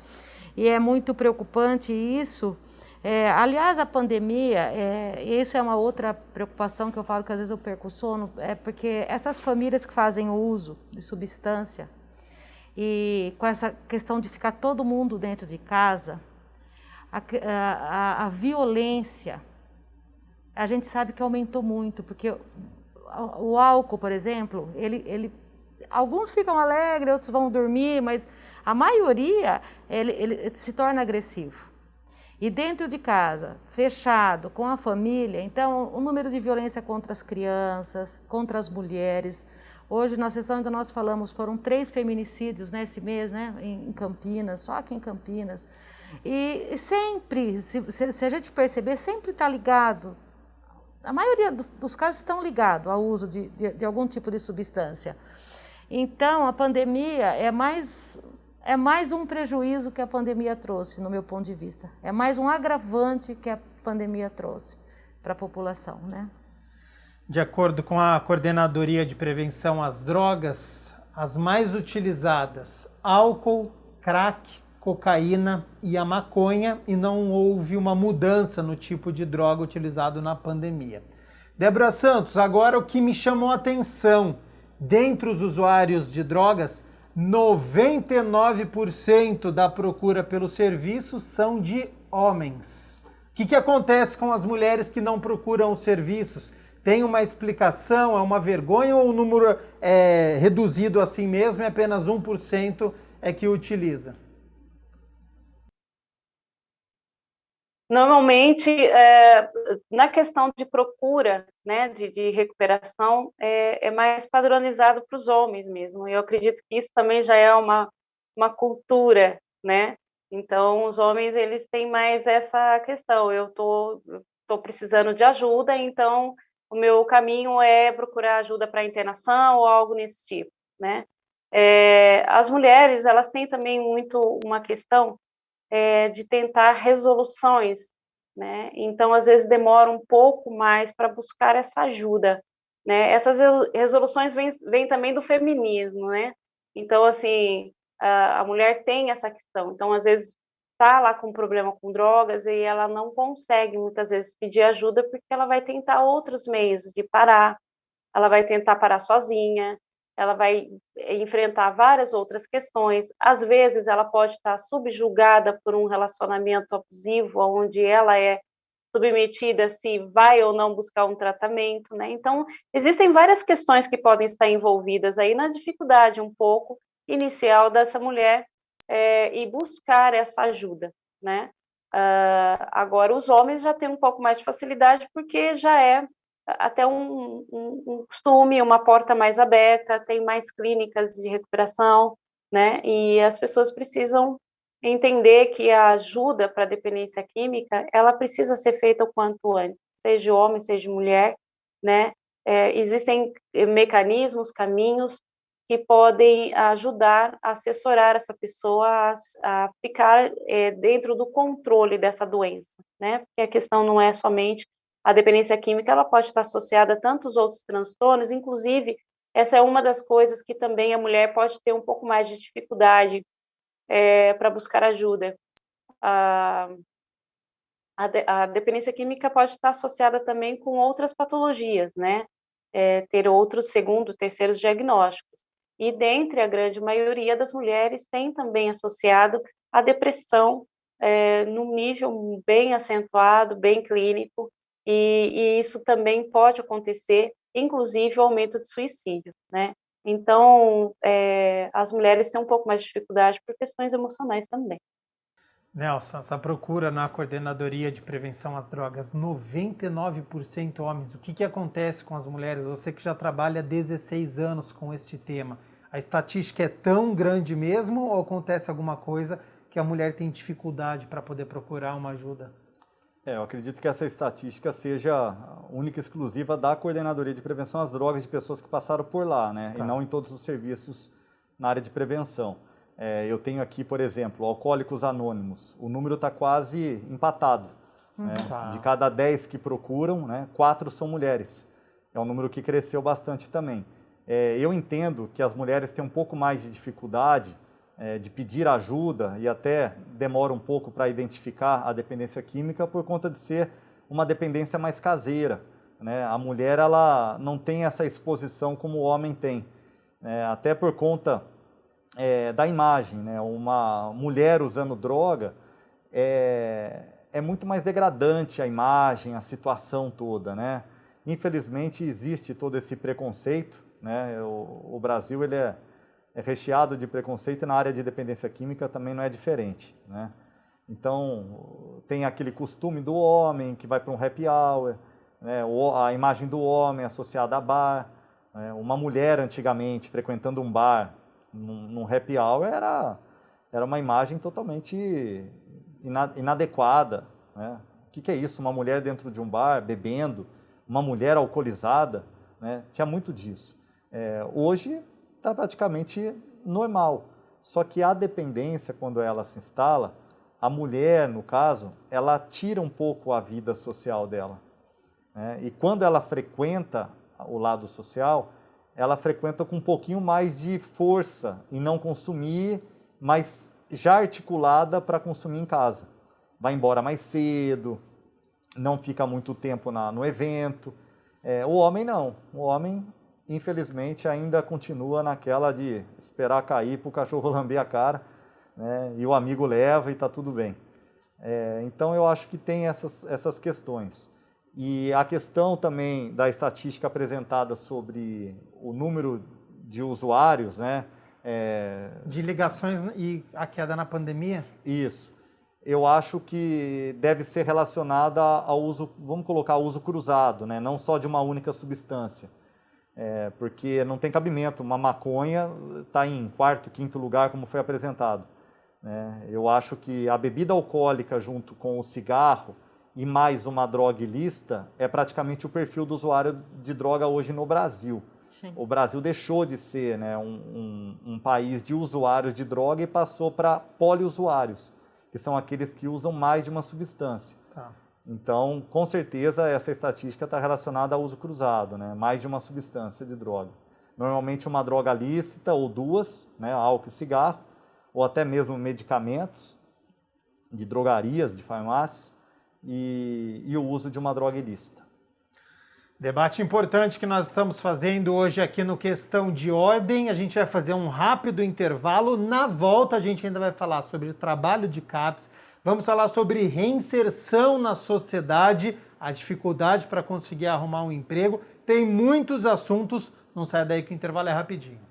E é muito preocupante isso. Aliás, a pandemia, isso é uma outra preocupação que eu falo que às vezes eu perco o sono, porque essas famílias que fazem o uso de substância e com essa questão de ficar todo mundo dentro de casa, a violência a gente sabe que aumentou muito, porque o álcool, por exemplo, alguns ficam alegres, outros vão dormir, mas a maioria ele se torna agressivo. E dentro de casa, fechado, com a família, então o número de violência contra as crianças, contra as mulheres. Hoje, na sessão que nós falamos, foram 3 feminicídios, né, esse mês, né, em Campinas, só aqui em Campinas. E sempre, se a gente perceber, sempre está ligado. A maioria dos casos estão ligados ao uso de algum tipo de substância. Então, a pandemia é mais um prejuízo que a pandemia trouxe, no meu ponto de vista. É mais um agravante que a pandemia trouxe para a população, né? De acordo com a Coordenadoria de Prevenção às Drogas, as mais utilizadas, álcool, crack, cocaína e a maconha, e não houve uma mudança no tipo de droga utilizado na pandemia. Débora Santos, agora o que me chamou a atenção, dentre os usuários de drogas, 99% da procura pelo serviço são de homens. O que acontece com as mulheres que não procuram os serviços? Tem uma explicação, é uma vergonha ou o número é reduzido assim mesmo e apenas 1% é que utiliza? Normalmente, na questão de procura, né, de recuperação, é mais padronizado para os homens mesmo. Eu acredito que isso também já é uma cultura, né? Então, os homens, eles têm mais essa questão. Eu tô precisando de ajuda, então o meu caminho é procurar ajuda para internação ou algo nesse tipo, né? As mulheres, elas têm também muito uma questão de tentar resoluções, né? Então, às vezes, demora um pouco mais para buscar essa ajuda, né? Essas resoluções vêm também do feminismo, né? Então, assim, a mulher tem essa questão. Então, às vezes, está lá com problema com drogas e ela não consegue, muitas vezes, pedir ajuda porque ela vai tentar outros meios de parar, ela vai tentar parar sozinha, ela vai enfrentar várias outras questões. Às vezes, ela pode estar subjugada por um relacionamento abusivo, onde ela é submetida se vai ou não buscar um tratamento, né? Então, existem várias questões que podem estar envolvidas aí na dificuldade um pouco inicial dessa mulher e buscar essa ajuda, né? Agora, os homens já têm um pouco mais de facilidade porque já é até um costume, uma porta mais aberta, tem mais clínicas de recuperação, né? E as pessoas precisam entender que a ajuda para a dependência química, ela precisa ser feita o quanto antes, seja homem, seja mulher, né? Existem mecanismos, caminhos que podem ajudar a assessorar essa pessoa a ficar dentro do controle dessa doença, né? Porque a questão não é somente a dependência química, ela pode estar associada a tantos outros transtornos, inclusive, essa é uma das coisas que também a mulher pode ter um pouco mais de dificuldade para buscar ajuda. A dependência química pode estar associada também com outras patologias, né? Ter outros segundo, terceiros diagnósticos. E dentre a grande maioria das mulheres tem também associado a depressão num nível bem acentuado, bem clínico, e isso também pode acontecer, inclusive o aumento de suicídio, né? Então, as mulheres têm um pouco mais de dificuldade por questões emocionais também. Nelson, essa procura na Coordenadoria de Prevenção às Drogas, 99% homens. O que acontece com as mulheres? Você que já trabalha há 16 anos com este tema, a estatística é tão grande mesmo ou acontece alguma coisa que a mulher tem dificuldade para poder procurar uma ajuda? Eu acredito que essa estatística seja única e exclusiva da Coordenadoria de Prevenção às Drogas de pessoas que passaram por lá, né? Tá. E não em todos os serviços na área de prevenção. Eu tenho aqui, por exemplo, Alcoólicos Anônimos. O número está quase empatado. Né? Tá. De cada 10 que procuram, né, 4 são mulheres. É um número que cresceu bastante também. Eu entendo que as mulheres têm um pouco mais de dificuldade de pedir ajuda e até demora um pouco para identificar a dependência química por conta de ser uma dependência mais caseira, né? A mulher ela não tem essa exposição como o homem tem, até por conta da imagem, né? Uma mulher usando droga é muito mais degradante a imagem, a situação toda, né? Infelizmente existe todo esse preconceito, né? O Brasil ele é recheado de preconceito, e na área de dependência química também não é diferente, né? Então tem aquele costume do homem que vai para um happy hour, né? A imagem do homem associada a bar, né? Uma mulher antigamente frequentando um bar num happy hour era uma imagem totalmente inadequada, né? O que é isso? Uma mulher dentro de um bar bebendo, uma mulher alcoolizada, né? Tinha muito disso. Hoje está praticamente normal, só que a dependência, quando ela se instala, a mulher, no caso, ela tira um pouco a vida social dela, né? E quando ela frequenta o lado social, ela frequenta com um pouquinho mais de força e não consumir, mas já articulada para consumir em casa. Vai embora mais cedo, não fica muito tempo no evento. O homem não. O homem, infelizmente, ainda continua naquela de esperar cair para o cachorro lamber a cara, né? E o amigo leva e está tudo bem. Então, eu acho que tem essas questões. E a questão também da estatística apresentada sobre o número de usuários, né? De ligações e a queda na pandemia? Isso. Eu acho que deve ser relacionada ao uso, vamos colocar, ao uso cruzado, né? Não só de uma única substância. Porque não tem cabimento, uma maconha está em quarto, quinto lugar, como foi apresentado, né? Eu acho que a bebida alcoólica junto com o cigarro e mais uma droga ilícita é praticamente o perfil do usuário de droga hoje no Brasil. Sim. O Brasil deixou de ser, né, um país de usuários de droga e passou para poliusuários, que são aqueles que usam mais de uma substância. Tá. Então, com certeza, essa estatística está relacionada ao uso cruzado, né, mais de uma substância de droga. Normalmente uma droga lícita ou duas, né, álcool e cigarro, ou até mesmo medicamentos de drogarias, de farmácias, e o uso de uma droga ilícita. Debate importante que nós estamos fazendo hoje aqui no Questão de Ordem. A gente vai fazer um rápido intervalo. Na volta a gente ainda vai falar sobre o trabalho de CAPS, vamos falar sobre reinserção na sociedade, a dificuldade para conseguir arrumar um emprego. Tem muitos assuntos, não sai daí que o intervalo é rapidinho.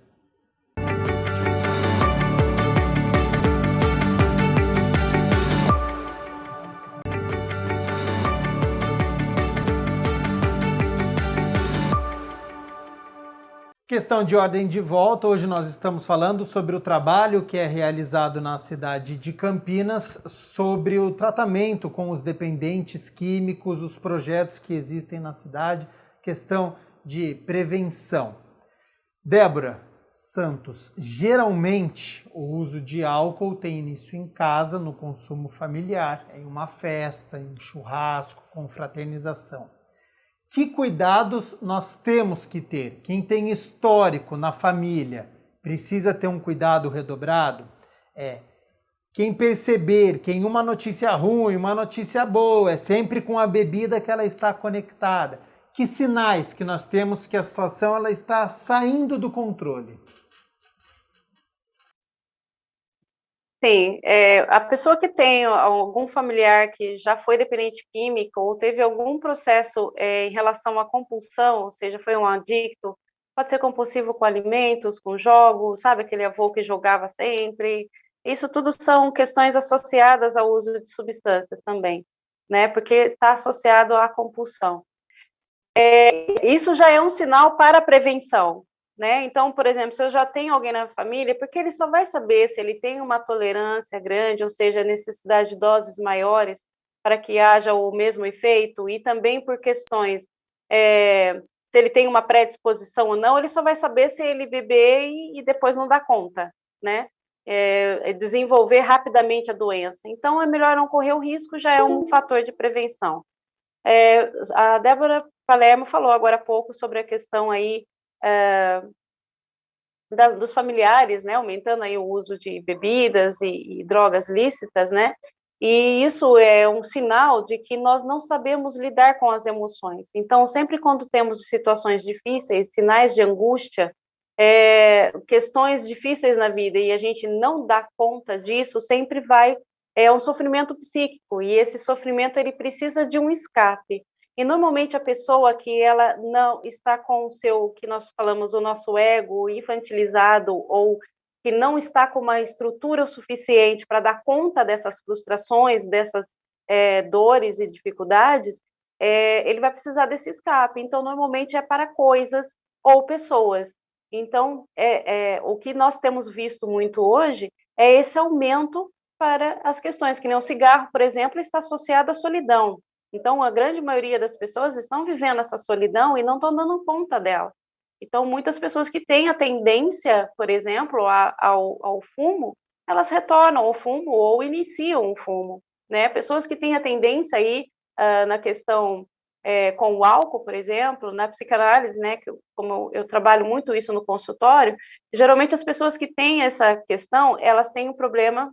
Questão de Ordem de volta. Hoje nós estamos falando sobre o trabalho que é realizado na cidade de Campinas, sobre o tratamento com os dependentes químicos, os projetos que existem na cidade, questão de prevenção. Débora Santos, geralmente o uso de álcool tem início em casa, no consumo familiar, em uma festa, em churrasco, confraternização. Que cuidados nós temos que ter? Quem tem histórico na família precisa ter um cuidado redobrado? Quem perceber que em uma notícia ruim, uma notícia boa, é sempre com a bebida que ela está conectada. Que sinais que nós temos que a situação ela está saindo do controle? Sim, a pessoa que tem algum familiar que já foi dependente químico ou teve algum processo em relação à compulsão, ou seja, foi um adicto, pode ser compulsivo com alimentos, com jogos, sabe, aquele avô que jogava sempre. Isso tudo são questões associadas ao uso de substâncias também, né, porque está associado à compulsão. Isso já é um sinal para a prevenção, né? Então, por exemplo, se eu já tenho alguém na família, porque ele só vai saber se ele tem uma tolerância grande, ou seja, necessidade de doses maiores para que haja o mesmo efeito, e também por questões, se ele tem uma predisposição ou não, ele só vai saber se ele beber e depois não dá conta, né? Desenvolver rapidamente a doença. Então, é melhor não correr o risco, já é um fator de prevenção. A Débora Palermo falou agora há pouco sobre a questão aí dos familiares, né, aumentando aí o uso de bebidas e drogas lícitas, né, e isso é um sinal de que nós não sabemos lidar com as emoções. Então, sempre quando temos situações difíceis, sinais de angústia, questões difíceis na vida, e a gente não dá conta disso, sempre vai é um sofrimento psíquico, e esse sofrimento ele precisa de um escape. E normalmente a pessoa que ela não está com o seu, que nós falamos, o nosso ego infantilizado, ou que não está com uma estrutura o suficiente para dar conta dessas frustrações, dessas dores e dificuldades, ele vai precisar desse escape. Então, normalmente é para coisas ou pessoas. Então, o que nós temos visto muito hoje é esse aumento para as questões, que nem o cigarro, por exemplo, está associado à solidão. Então, a grande maioria das pessoas estão vivendo essa solidão e não estão dando conta dela. Então, muitas pessoas que têm a tendência, por exemplo, ao fumo, elas retornam ao fumo ou iniciam o fumo, né? Pessoas que têm a tendência aí na questão com o álcool, por exemplo, na psicanálise, né? Como eu trabalho muito isso no consultório, geralmente as pessoas que têm essa questão, elas têm um problema,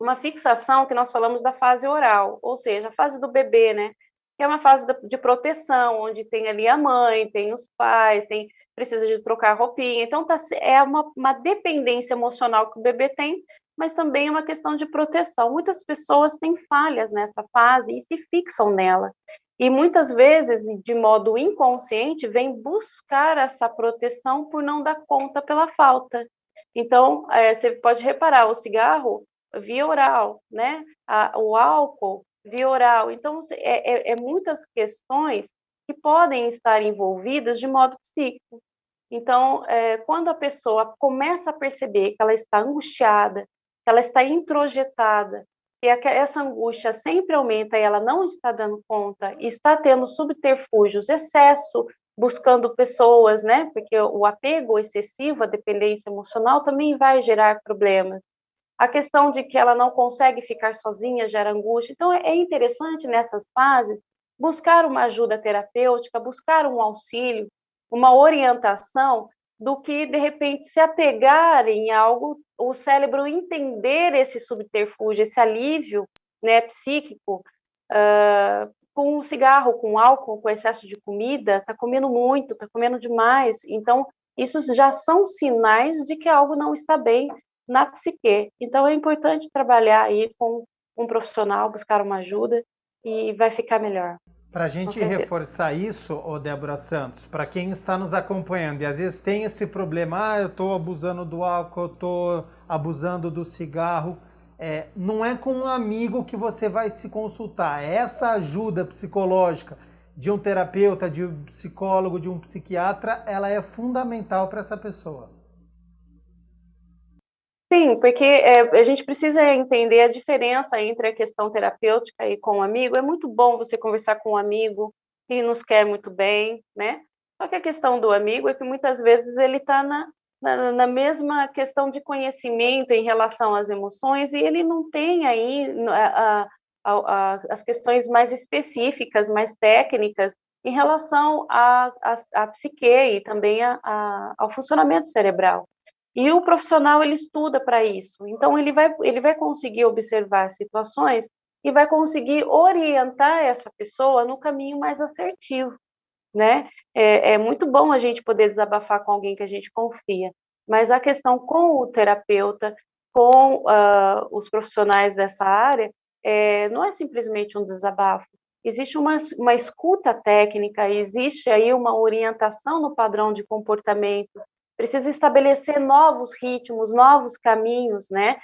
uma fixação que nós falamos da fase oral, ou seja, a fase do bebê, né? Que é uma fase de proteção, onde tem ali a mãe, tem os pais, precisa de trocar roupinha. Então, é uma dependência emocional que o bebê tem, mas também é uma questão de proteção. Muitas pessoas têm falhas nessa fase e se fixam nela. E muitas vezes, de modo inconsciente, vem buscar essa proteção por não dar conta pela falta. Então, você pode reparar, o cigarro via oral, né? O álcool via oral. Então, muitas questões que podem estar envolvidas de modo psíquico. Então, quando a pessoa começa a perceber que ela está angustiada, que ela está introjetada, que essa angústia sempre aumenta e ela não está dando conta, e está tendo subterfúgios, excesso, buscando pessoas, né? Porque o apego excessivo, a dependência emocional também vai gerar problemas. A questão de que ela não consegue ficar sozinha gera angústia. Então, é interessante nessas fases buscar uma ajuda terapêutica, buscar um auxílio, uma orientação do que, de repente, se apegar em algo, o cérebro entender esse subterfúgio, esse alívio, né, psíquico, com o cigarro, com o álcool, com excesso de comida, está comendo muito, está comendo demais. Então, isso já são sinais de que algo não está bem na psique. Então, é importante trabalhar aí com um profissional, buscar uma ajuda e vai ficar melhor. Para a gente reforçar isso, Débora Santos, para quem está nos acompanhando e às vezes tem esse problema, eu estou abusando do álcool, eu estou abusando do cigarro, não é com um amigo que você vai se consultar. Essa ajuda psicológica de um terapeuta, de um psicólogo, de um psiquiatra, ela é fundamental para essa pessoa. Sim, porque a gente precisa entender a diferença entre a questão terapêutica e com o amigo. É muito bom você conversar com um amigo que nos quer muito bem, né? Só que a questão do amigo é que muitas vezes ele está na mesma questão de conhecimento em relação às emoções e ele não tem aí as questões mais específicas, mais técnicas em relação à psique e também ao funcionamento cerebral. E o profissional, ele estuda para isso. Então, ele vai conseguir observar situações e vai conseguir orientar essa pessoa no caminho mais assertivo, né? É muito bom a gente poder desabafar com alguém que a gente confia, mas a questão com o terapeuta, com os profissionais dessa área, não é simplesmente um desabafo. Existe uma escuta técnica, existe aí uma orientação no padrão de comportamento, precisa estabelecer novos ritmos, novos caminhos, né?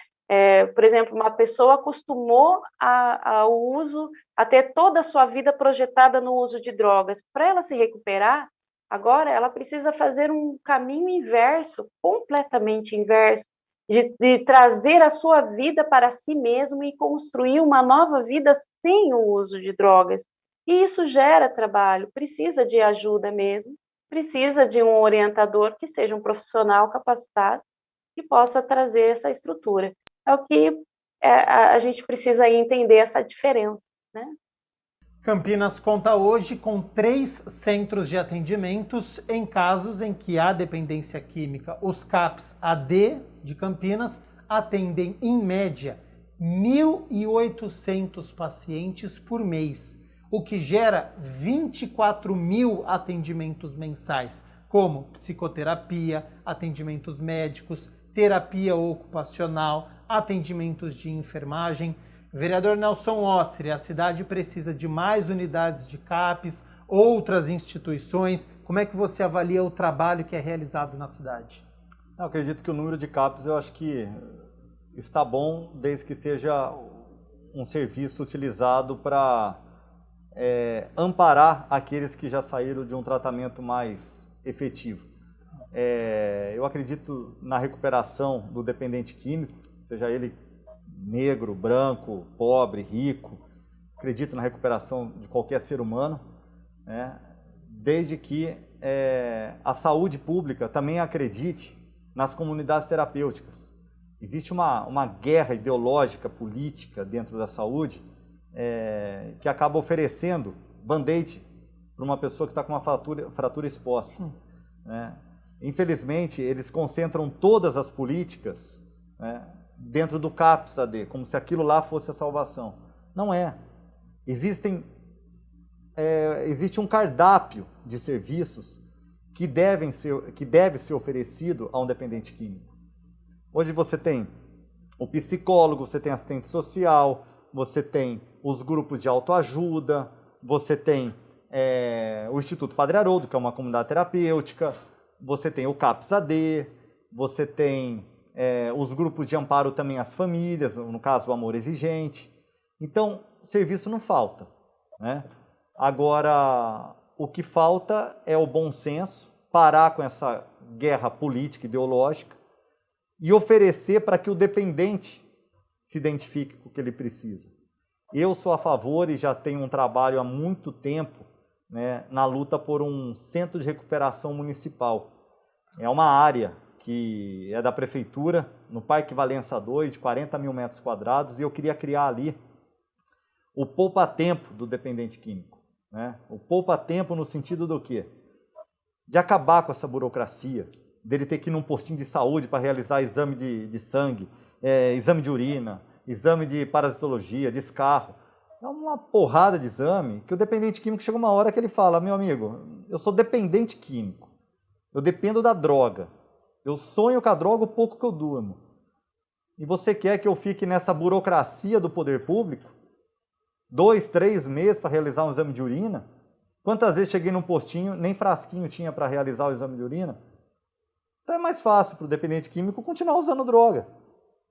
Por exemplo, uma pessoa acostumou ao uso, a ter toda a sua vida projetada no uso de drogas. Para ela se recuperar, agora ela precisa fazer um caminho inverso, completamente inverso, de trazer a sua vida para si mesmo e construir uma nova vida sem o uso de drogas. E isso gera trabalho, precisa de ajuda mesmo, precisa de um orientador que seja um profissional capacitado que possa trazer essa estrutura. É o que a gente precisa entender essa diferença, né? Campinas conta hoje com 3 centros de atendimentos em casos em que há dependência química. Os CAPs AD de Campinas atendem, em média, 1.800 pacientes por mês, o que gera 24.000 atendimentos mensais, como psicoterapia, atendimentos médicos, terapia ocupacional, atendimentos de enfermagem. Vereador Nelson Ossri, a cidade precisa de mais unidades de CAPS, outras instituições. Como é que você avalia o trabalho que é realizado na cidade? Eu acredito que o número de CAPS, eu acho que está bom, desde que seja um serviço utilizado para amparar aqueles que já saíram de um tratamento mais efetivo. Eu acredito na recuperação do dependente químico, seja ele negro, branco, pobre, rico. Acredito na recuperação de qualquer ser humano, né? Desde que a saúde pública também acredite nas comunidades terapêuticas. Existe uma guerra ideológica, política dentro da saúde que acaba oferecendo band-aid para uma pessoa que está com uma fratura exposta. Né? Infelizmente, eles concentram todas as políticas, né, dentro do CAPS-AD, como se aquilo lá fosse a salvação. Não é. Existe um cardápio de serviços que deve ser oferecido a um dependente químico. Hoje você tem o psicólogo, você tem assistente social, você tem os grupos de autoajuda, você tem o Instituto Padre Haroldo, que é uma comunidade terapêutica, você tem o CAPS-AD, você tem os grupos de amparo também às famílias, no caso o Amor Exigente. Então, serviço não falta, né? Agora, o que falta é o bom senso, parar com essa guerra política ideológica e oferecer para que o dependente se identifique com o que ele precisa. Eu sou a favor e já tenho um trabalho há muito tempo, né, na luta por um centro de recuperação municipal. É uma área que é da prefeitura, no Parque Valença 2, de 40 mil metros quadrados, e eu queria criar ali o poupa-tempo do dependente químico. Né? O poupa-tempo no sentido do quê? De acabar com essa burocracia, dele ter que ir num postinho de saúde para realizar exame de sangue, exame de urina, exame de parasitologia, descarro. É uma porrada de exame que o dependente químico chega uma hora que ele fala: meu amigo, eu sou dependente químico, eu dependo da droga, eu sonho com a droga o pouco que eu durmo. E você quer que eu fique nessa burocracia do poder público? 2, 3 meses para realizar um exame de urina? Quantas vezes cheguei num postinho, nem frasquinho tinha para realizar o exame de urina? Então é mais fácil para o dependente químico continuar usando droga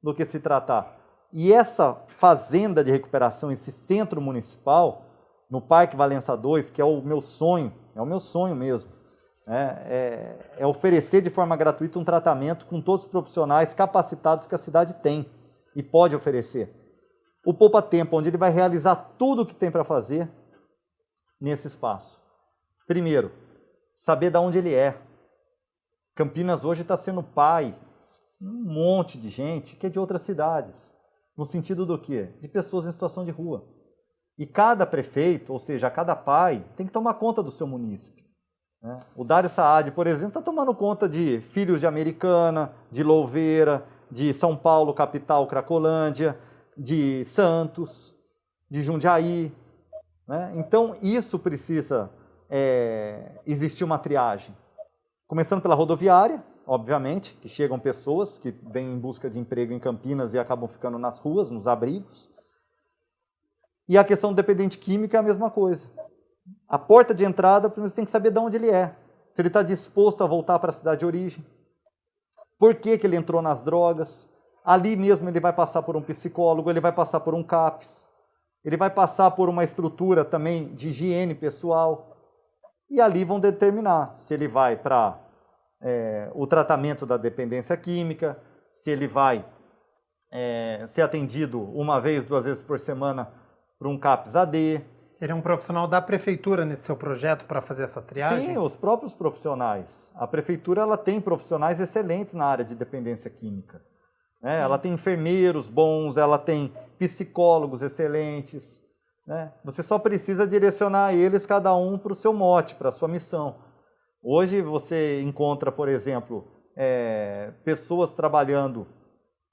do que se tratar. E essa fazenda de recuperação, esse centro municipal, no Parque Valença 2, que é o meu sonho mesmo, é oferecer de forma gratuita um tratamento com todos os profissionais capacitados que a cidade tem e pode oferecer. O poupa-tempo, onde ele vai realizar tudo o que tem para fazer nesse espaço. Primeiro, saber de onde ele é. Campinas hoje está sendo pai um monte de gente que é de outras cidades. No sentido do quê? De pessoas em situação de rua. E cada prefeito, ou seja, cada pai, tem que tomar conta do seu munícipe. Né? O Dário Saad, por exemplo, está tomando conta de filhos de Americana, de Louveira, de São Paulo, capital, Cracolândia, de Santos, de Jundiaí. Né? Então, isso precisa existir uma triagem. Começando pela rodoviária, obviamente, que chegam pessoas que vêm em busca de emprego em Campinas e acabam ficando nas ruas, nos abrigos. E a questão do dependente químico é a mesma coisa. A porta de entrada, primeiro você tem que saber de onde ele é. Se ele está disposto a voltar para a cidade de origem. Por que ele entrou nas drogas. Ali mesmo ele vai passar por um psicólogo, ele vai passar por um CAPS. Ele vai passar por uma estrutura também de higiene pessoal. E ali vão determinar se ele vai para o tratamento da dependência química, se ele vai ser atendido 1 vez, 2 vezes por semana por um CAPS-AD. Seria um profissional da prefeitura nesse seu projeto para fazer essa triagem? Sim, os próprios profissionais. A prefeitura ela tem profissionais excelentes na área de dependência química. Ela tem enfermeiros bons, ela tem psicólogos excelentes. Né? Você só precisa direcionar eles, cada um, para o seu mote, para a sua missão. Hoje você encontra, por exemplo, pessoas trabalhando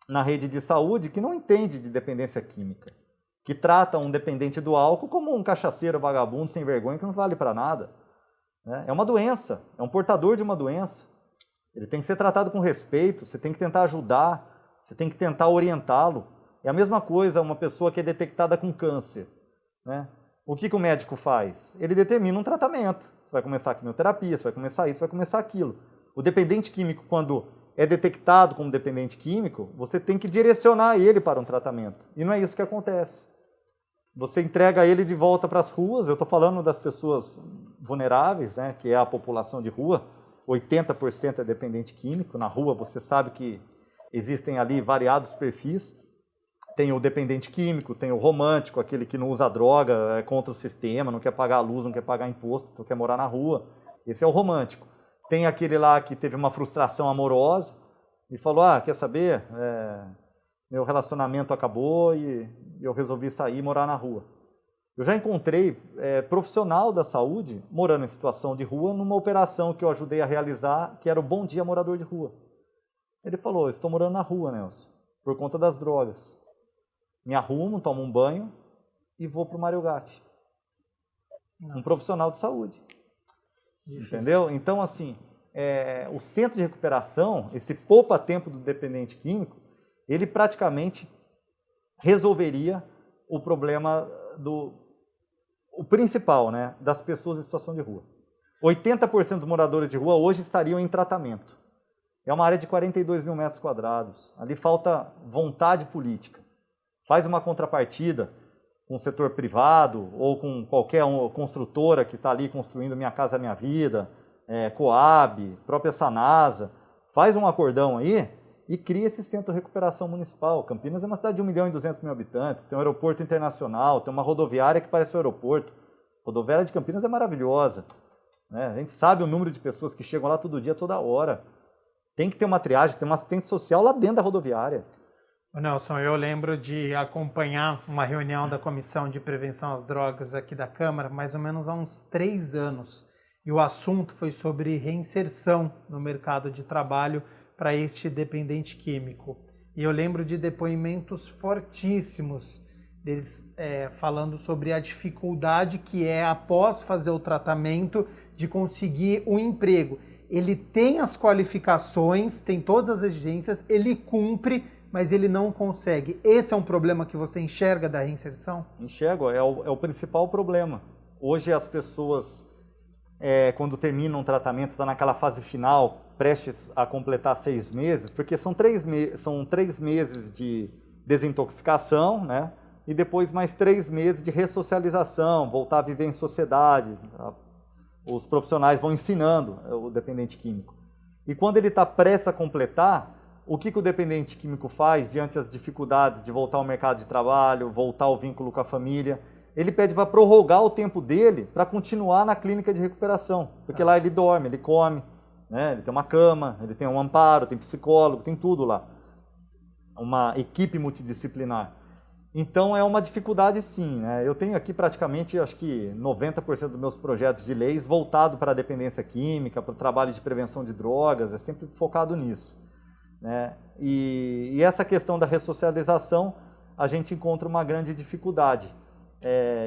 na rede de saúde que não entendem de dependência química, que tratam um dependente do álcool como um cachaceiro vagabundo sem vergonha que não vale para nada. É uma doença, é um portador de uma doença. Ele tem que ser tratado com respeito, você tem que tentar ajudar, você tem que tentar orientá-lo. É a mesma coisa uma pessoa que é detectada com câncer, né? O que o médico faz? Ele determina um tratamento. Você vai começar a quimioterapia, você vai começar isso, vai começar aquilo. O dependente químico, quando é detectado como dependente químico, você tem que direcionar ele para um tratamento. E não é isso que acontece. Você entrega ele de volta para as ruas. Eu estou falando das pessoas vulneráveis, né, que é a população de rua. 80% é dependente químico. Na rua você sabe que existem ali variados perfis. Tem o dependente químico, tem o romântico, aquele que não usa droga, é contra o sistema, não quer pagar a luz, não quer pagar imposto, só quer morar na rua. Esse é o romântico. Tem aquele lá que teve uma frustração amorosa e falou, quer saber? Meu relacionamento acabou e eu resolvi sair e morar na rua. Eu já encontrei profissional da saúde morando em situação de rua numa operação que eu ajudei a realizar, que era o Bom Dia Morador de Rua. Ele falou, estou morando na rua, Nelson, por conta das drogas. Me arrumo, tomo um banho e vou para o Mário Gatti. Um profissional de saúde. Difícil. Entendeu? Então, assim, o centro de recuperação, esse poupa-tempo do dependente químico, ele praticamente resolveria o problema o principal, né, das pessoas em situação de rua. 80% dos moradores de rua hoje estariam em tratamento. É uma área de 42 mil metros quadrados. Ali falta vontade política. Faz uma contrapartida com o setor privado ou com qualquer construtora que está ali construindo Minha Casa Minha Vida, Coab, própria Sanasa. Faz um acordão aí e cria esse centro de recuperação municipal. Campinas é uma cidade de 1.200.000 habitantes, tem um aeroporto internacional, tem uma rodoviária que parece um aeroporto. A rodoviária de Campinas é maravilhosa, né? A gente sabe o número de pessoas que chegam lá todo dia, toda hora. Tem que ter uma triagem, tem uma assistente social lá dentro da rodoviária. Nelson, eu lembro de acompanhar uma reunião da Comissão de Prevenção às Drogas aqui da Câmara, mais ou menos há uns 3 anos. E o assunto foi sobre reinserção no mercado de trabalho para este dependente químico. E eu lembro de depoimentos fortíssimos deles falando sobre a dificuldade que é, após fazer o tratamento, de conseguir um emprego. Ele tem as qualificações, tem todas as exigências, ele cumpre, mas ele não consegue. Esse é um problema que você enxerga da reinserção? Enxergo, é o principal problema. Hoje as pessoas, quando terminam um tratamento, estão naquela fase final, prestes a completar 6 meses, porque são 3 meses de desintoxicação, né? E depois mais 3 meses de ressocialização, voltar a viver em sociedade. Os profissionais vão ensinando o dependente químico. E quando ele está prestes a completar, o que o dependente químico faz diante das dificuldades de voltar ao mercado de trabalho, voltar ao vínculo com a família? Ele pede para prorrogar o tempo dele para continuar na clínica de recuperação, porque lá ele dorme, ele come, né? Ele tem uma cama, ele tem um amparo, tem psicólogo, tem tudo lá. Uma equipe multidisciplinar. Então é uma dificuldade sim, né? Eu tenho aqui praticamente, acho que 90% dos meus projetos de leis voltado para a dependência química, para o trabalho de prevenção de drogas, é sempre focado nisso, né? E essa questão da ressocialização, a gente encontra uma grande dificuldade.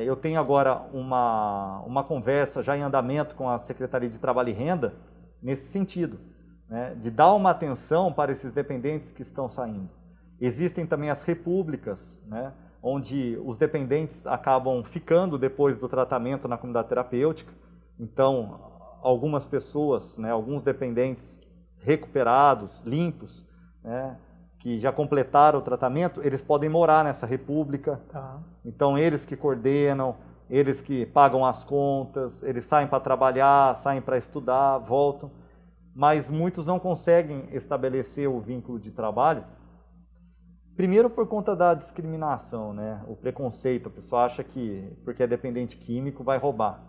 Eu tenho agora uma conversa já em andamento com a Secretaria de Trabalho e Renda, nesse sentido, né? De dar uma atenção para esses dependentes que estão saindo. Existem também as repúblicas, né? Onde os dependentes acabam ficando depois do tratamento na comunidade terapêutica. Então, algumas pessoas, né, alguns dependentes recuperados, limpos, né, que já completaram o tratamento, eles podem morar nessa república. Tá. Então, eles que coordenam, eles que pagam as contas, eles saem para trabalhar, saem para estudar, voltam. Mas muitos não conseguem estabelecer o vínculo de trabalho. Primeiro por conta da discriminação, né? O preconceito, a pessoa acha que porque é dependente químico vai roubar,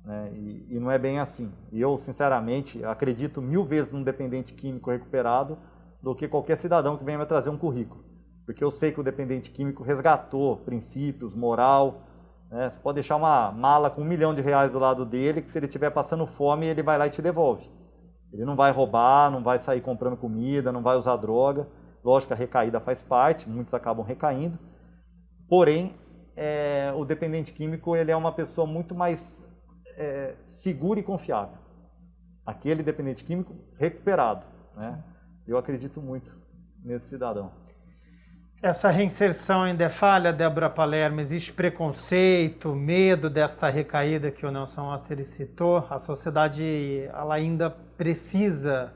né? E não é bem assim. E eu, sinceramente, acredito 1000 vezes num dependente químico recuperado do que qualquer cidadão que venha me trazer um currículo. Porque eu sei que o dependente químico resgatou princípios, moral, né? Você pode deixar uma mala com R$1 milhão do lado dele, que se ele estiver passando fome, ele vai lá e te devolve. Ele não vai roubar, não vai sair comprando comida, não vai usar droga. Lógico que a recaída faz parte, muitos acabam recaindo, porém, o dependente químico ele é uma pessoa muito mais segura e confiável. Aquele dependente químico recuperado, né? Eu acredito muito nesse cidadão. Essa reinserção ainda é falha, Débora Palermo? Existe preconceito, medo desta recaída que o Nelson Osseri citou? A sociedade ela ainda precisa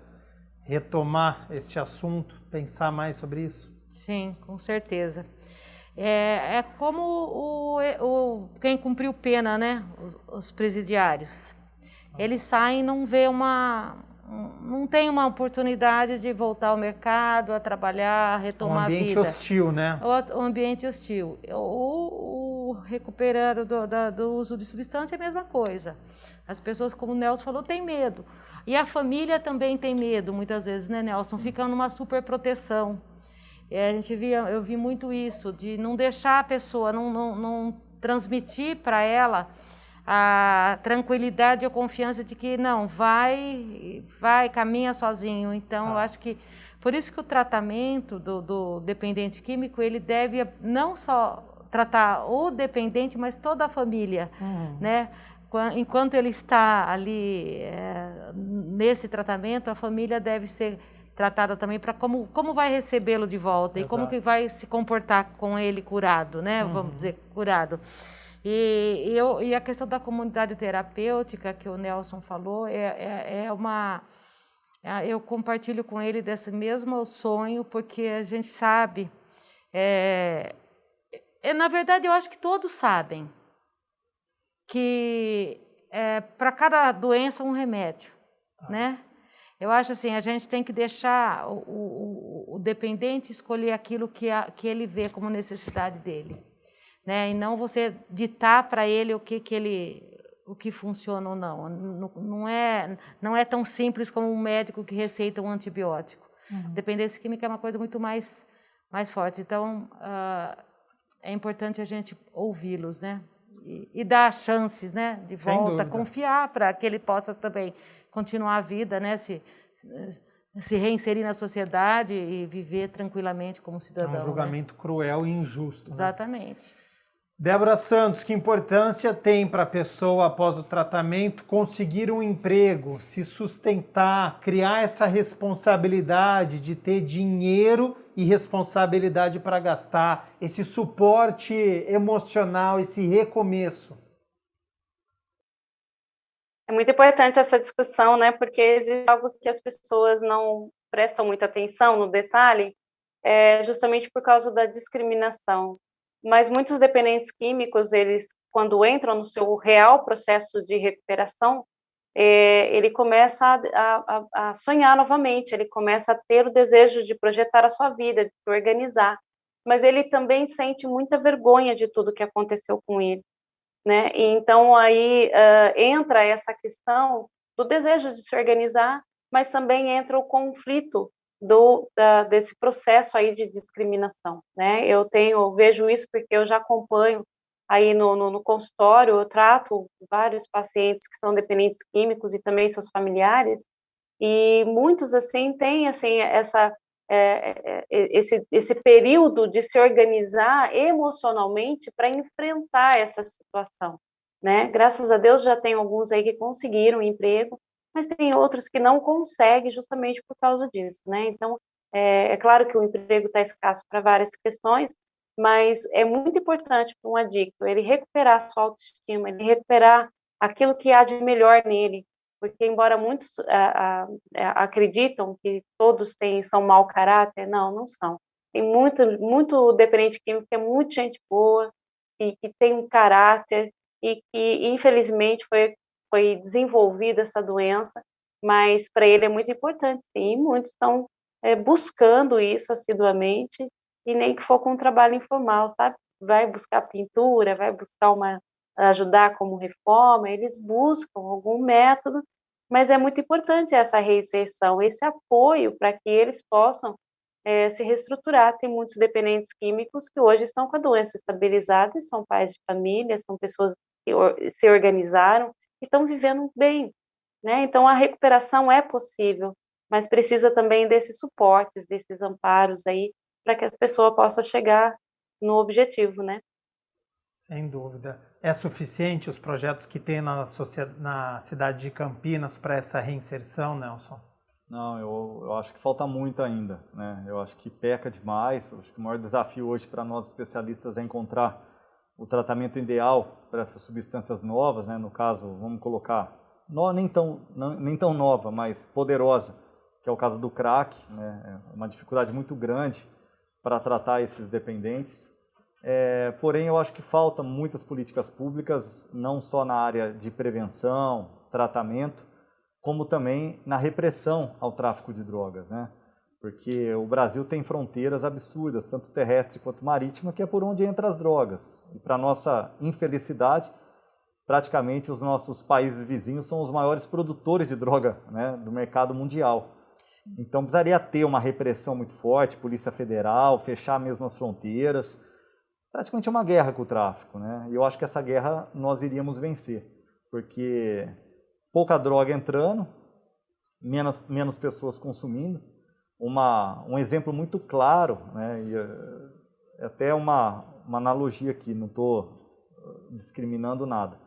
retomar este assunto, pensar mais sobre isso? Sim, com certeza. É como quem cumpriu pena, né? Os presidiários. Eles saem e não tem uma oportunidade de voltar ao mercado, a trabalhar, retomar a vida. Um ambiente hostil, né? O ambiente hostil. O recuperando do uso de substância é a mesma coisa. As pessoas, como o Nelson falou, têm medo. E a família também tem medo, muitas vezes, né, Nelson? Fica numa superproteção. Eu vi muito isso, de não deixar a pessoa, não transmitir para ela a tranquilidade e a confiança de que não, vai, caminha sozinho. Então, eu acho que, por isso que o tratamento do dependente químico, ele deve não só tratar o dependente, mas toda a família, né? Enquanto ele está ali nesse tratamento, a família deve ser tratada também para como vai recebê-lo de volta. Exato. E como que vai se comportar com ele curado, né? Vamos dizer, curado. E a questão da comunidade terapêutica que o Nelson falou eu compartilho com ele desse mesmo sonho, porque a gente sabe, na verdade eu acho que todos sabem que para cada doença um remédio, né? Eu acho assim, a gente tem que deixar o dependente escolher aquilo que ele vê como necessidade dele, né? E não você ditar para ele o que funciona ou não. Não é tão simples como um médico que receita um antibiótico. Dependência química é uma coisa muito mais forte. Então, é importante a gente ouvi-los, né? E dar chances, né? De Sem volta, dúvida. confiar para que ele possa também continuar a vida, né? Se reinserir na sociedade e viver tranquilamente como cidadão. É um julgamento cruel e injusto. Exatamente. Né? Débora Santos, que importância tem para a pessoa, após o tratamento, conseguir um emprego, se sustentar, criar essa responsabilidade de ter dinheiro e responsabilidade para gastar, esse suporte emocional, esse recomeço? É muito importante essa discussão, né? Porque existe algo que as pessoas não prestam muita atenção no detalhe, justamente por causa da discriminação. Mas muitos dependentes químicos, eles, quando entram no seu real processo de recuperação, ele começa a sonhar novamente, ele começa a ter o desejo de projetar a sua vida, de se organizar. Mas ele também sente muita vergonha de tudo que aconteceu com ele, né? E então aí entra essa questão do desejo de se organizar, mas também entra o conflito desse processo aí de discriminação, né? Eu vejo isso porque eu já acompanho aí no consultório, eu trato vários pacientes que são dependentes químicos e também seus familiares, e muitos assim têm assim esse período de se organizar emocionalmente para enfrentar essa situação, né? Graças a Deus já tem alguns aí que conseguiram emprego, mas tem outros que não conseguem justamente por causa disso, né? Então, é claro que o emprego está escasso para várias questões, mas é muito importante para um adicto ele recuperar a sua autoestima, ele recuperar aquilo que há de melhor nele, porque embora muitos acreditam que todos são mau caráter, não são. Tem muito dependente químico que é muito gente boa e que tem um caráter e que infelizmente foi desenvolvida essa doença, mas para ele é muito importante, sim, e muitos estão buscando isso assiduamente, e nem que for com um trabalho informal, sabe? Vai buscar pintura, vai buscar ajudar como reforma, eles buscam algum método, mas é muito importante essa reinserção, esse apoio para que eles possam se reestruturar. Tem muitos dependentes químicos que hoje estão com a doença estabilizada, são pais de família, são pessoas que se organizaram e estão vivendo bem, né? Então a recuperação é possível, mas precisa também desses suportes, desses amparos aí, para que a pessoa possa chegar no objetivo, né? Sem dúvida. É suficiente os projetos que tem na cidade de Campinas para essa reinserção, Nelson? Não, eu acho que falta muito ainda, né? Eu acho que peca demais. Eu acho que o maior desafio hoje para nós especialistas é encontrar o tratamento ideal para essas substâncias novas, né? No caso, vamos colocar, nem tão nova, mas poderosa, que é o caso do crack, né? É uma dificuldade muito grande para tratar esses dependentes. Porém, eu acho que faltam muitas políticas públicas, não só na área de prevenção, tratamento, como também na repressão ao tráfico de drogas, né? Porque o Brasil tem fronteiras absurdas, tanto terrestre quanto marítima, que é por onde entram as drogas. E para nossa infelicidade, praticamente os nossos países vizinhos são os maiores produtores de droga, né, do mercado mundial. Então precisaria ter uma repressão muito forte, Polícia Federal, fechar mesmo as fronteiras. Praticamente uma guerra com o tráfico, né? E eu acho que essa guerra nós iríamos vencer, porque pouca droga entrando, menos pessoas consumindo. Um exemplo muito claro, né, e até uma analogia aqui, não estou discriminando nada.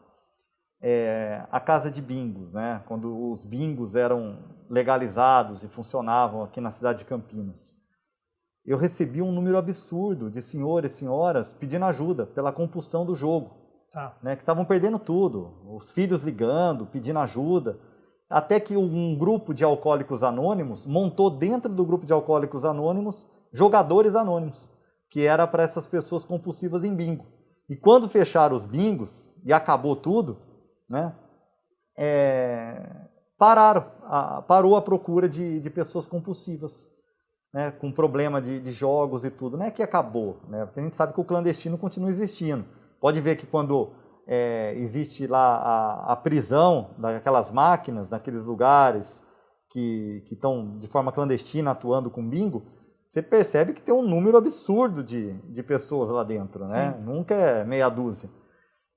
A casa de bingos, né, quando os bingos eram legalizados e funcionavam aqui na cidade de Campinas. Eu recebi um número absurdo de senhores e senhoras pedindo ajuda pela compulsão do jogo. Né, que estavam perdendo tudo, os filhos ligando, pedindo ajuda, até que um grupo de alcoólicos anônimos montou dentro do grupo de alcoólicos anônimos jogadores anônimos, que era para essas pessoas compulsivas em bingo. E quando fecharam os bingos e acabou tudo, né, parou a procura de pessoas compulsivas, né, com problema de jogos e tudo. Não é que acabou, né, porque a gente sabe que o clandestino continua existindo. Pode ver que quando existe lá a prisão daquelas máquinas, naqueles lugares que estão de forma clandestina atuando com bingo, você percebe que tem um número absurdo de pessoas lá dentro, né? Nunca é meia dúzia.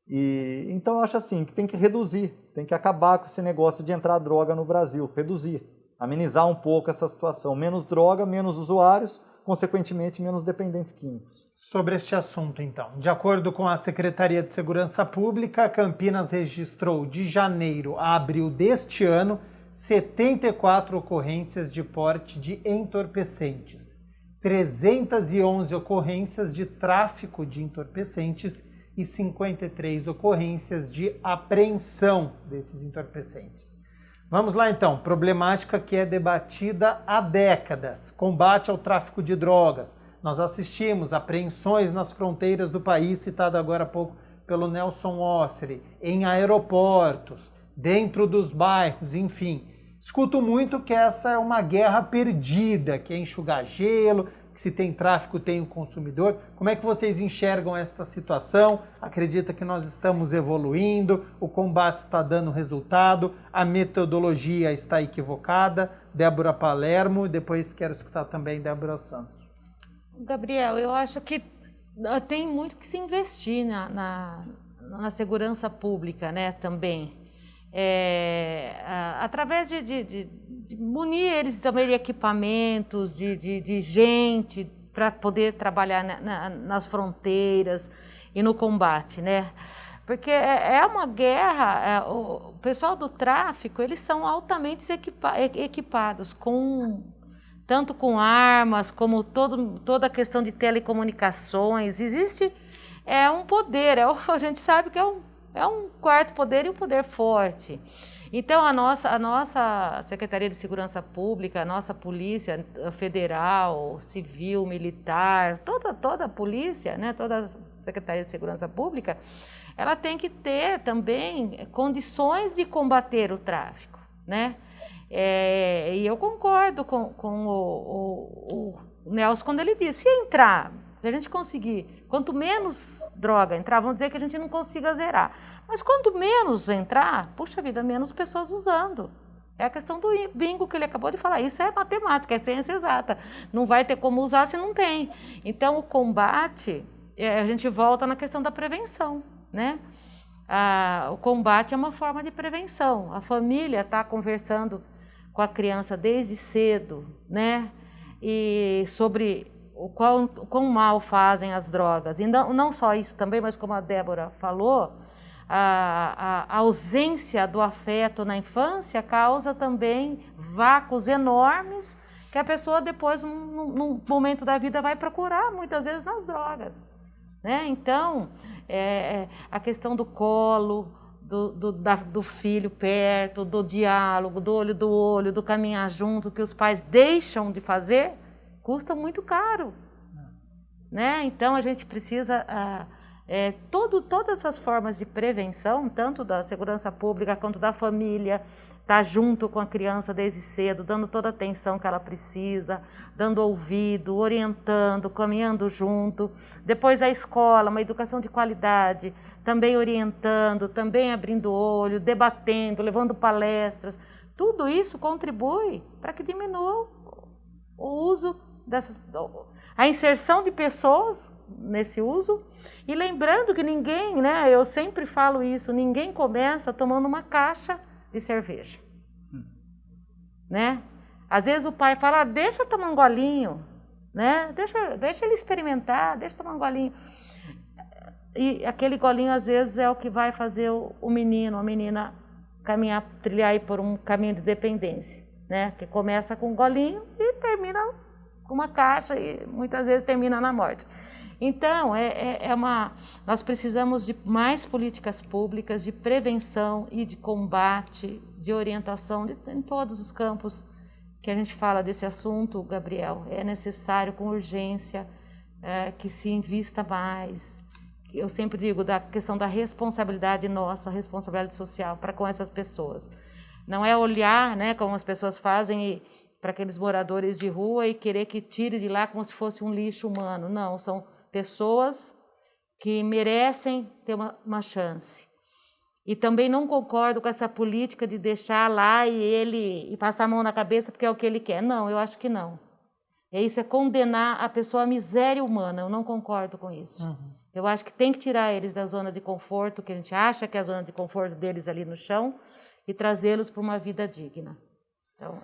E então eu acho assim, que tem que reduzir, tem que acabar com esse negócio de entrar droga no Brasil, reduzir, amenizar um pouco essa situação. Menos droga, menos usuários, consequentemente, menos dependentes químicos. Sobre este assunto, então, de acordo com a Secretaria de Segurança Pública, Campinas registrou de janeiro a abril deste ano 74 ocorrências de porte de entorpecentes, 311 ocorrências de tráfico de entorpecentes e 53 ocorrências de apreensão desses entorpecentes. Vamos lá então, problemática que é debatida há décadas, combate ao tráfico de drogas. Nós assistimos apreensões nas fronteiras do país, citado agora há pouco pelo Nelson Osseri, em aeroportos, dentro dos bairros, enfim. Escuto muito que essa é uma guerra perdida, que é enxugar gelo, que se tem tráfico tem o consumidor. Como é que vocês enxergam esta situação? Acredita que nós estamos evoluindo, o combate está dando resultado, a metodologia está equivocada? Débora Palermo, depois quero escutar também Débora Santos. Gabriel, eu acho que tem muito que se investir na segurança pública, né, também. Através de munir eles também de equipamentos, de gente para poder trabalhar nas fronteiras e no combate, né? Porque é uma guerra, o pessoal do tráfico, eles são altamente equipados, tanto com armas, como toda a questão de telecomunicações. Existe um poder, a gente sabe que é um quarto poder e um poder forte. Então, a nossa Secretaria de Segurança Pública, a nossa Polícia Federal, Civil, Militar, toda a polícia, né, toda a Secretaria de Segurança Pública, ela tem que ter também condições de combater o tráfico, né? E eu concordo com o Nelson quando ele disse, se a gente conseguir, quanto menos droga entrar, vamos dizer que a gente não consiga zerar, mas quanto menos entrar, puxa vida, menos pessoas usando. É a questão do bingo que ele acabou de falar, isso é matemática, é ciência exata, não vai ter como usar se não tem. Então o combate, a gente volta na questão da prevenção, né? O combate é uma forma de prevenção, a família está conversando com a criança desde cedo, né? E sobre o quão mal fazem as drogas. E não só isso também, mas como a Débora falou, a ausência do afeto na infância causa também vácuos enormes que a pessoa depois, num momento da vida, vai procurar, muitas vezes, nas drogas, né? Então, a questão do colo, do filho perto, do diálogo, do olho, do caminhar junto, que os pais deixam de fazer, custa muito caro, né? Então, a gente precisa... todas essas formas de prevenção, tanto da segurança pública quanto da família, tá junto com a criança desde cedo, dando toda a atenção que ela precisa, dando ouvido, orientando, caminhando junto. Depois a escola, uma educação de qualidade, também orientando, também abrindo o olho, debatendo, levando palestras. Tudo isso contribui para que diminua o uso a inserção de pessoas nesse uso. E lembrando que ninguém, né, eu sempre falo isso, ninguém começa tomando uma caixa de cerveja, né? Às vezes o pai fala, deixa eu tomar um golinho, né? Deixa ele experimentar, deixa eu tomar um golinho. E aquele golinho, às vezes, é o que vai fazer o menino, a menina caminhar, trilhar aí por um caminho de dependência, né? Que começa com um golinho e termina com uma caixa e muitas vezes termina na morte. Então, nós precisamos de mais políticas públicas de prevenção e de combate, de orientação em todos os campos que a gente fala desse assunto, Gabriel. É necessário, com urgência, que se invista mais. Eu sempre digo da questão da responsabilidade nossa, responsabilidade social para com essas pessoas. Não é olhar, né, como as pessoas fazem para aqueles moradores de rua e querer que tire de lá como se fosse um lixo humano. Não, são pessoas que merecem ter uma chance. E também não concordo com essa política de deixar lá e passar a mão na cabeça porque é o que ele quer. Não, eu acho que não. Isso é condenar a pessoa à miséria humana, eu não concordo com isso. Uhum. Eu acho que tem que tirar eles da zona de conforto, que a gente acha que é a zona de conforto deles ali no chão, e trazê-los para uma vida digna. Então,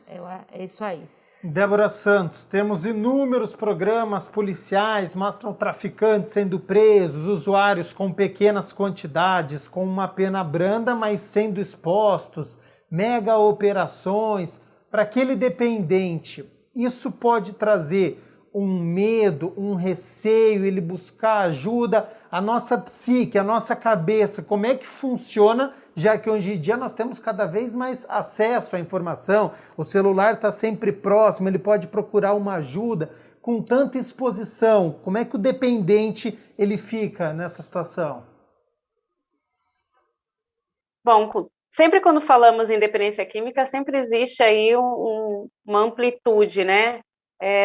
é isso aí. Débora Santos, temos inúmeros programas policiais, mostram traficantes sendo presos, usuários com pequenas quantidades, com uma pena branda, mas sendo expostos, mega operações. Para aquele dependente, isso pode trazer um medo, um receio, ele buscar ajuda, a nossa psique, a nossa cabeça, como é que funciona, já que hoje em dia nós temos cada vez mais acesso à informação, o celular está sempre próximo, ele pode procurar uma ajuda, com tanta exposição, como é que o dependente ele fica nessa situação? Bom, sempre quando falamos em dependência química, sempre existe aí uma amplitude, né?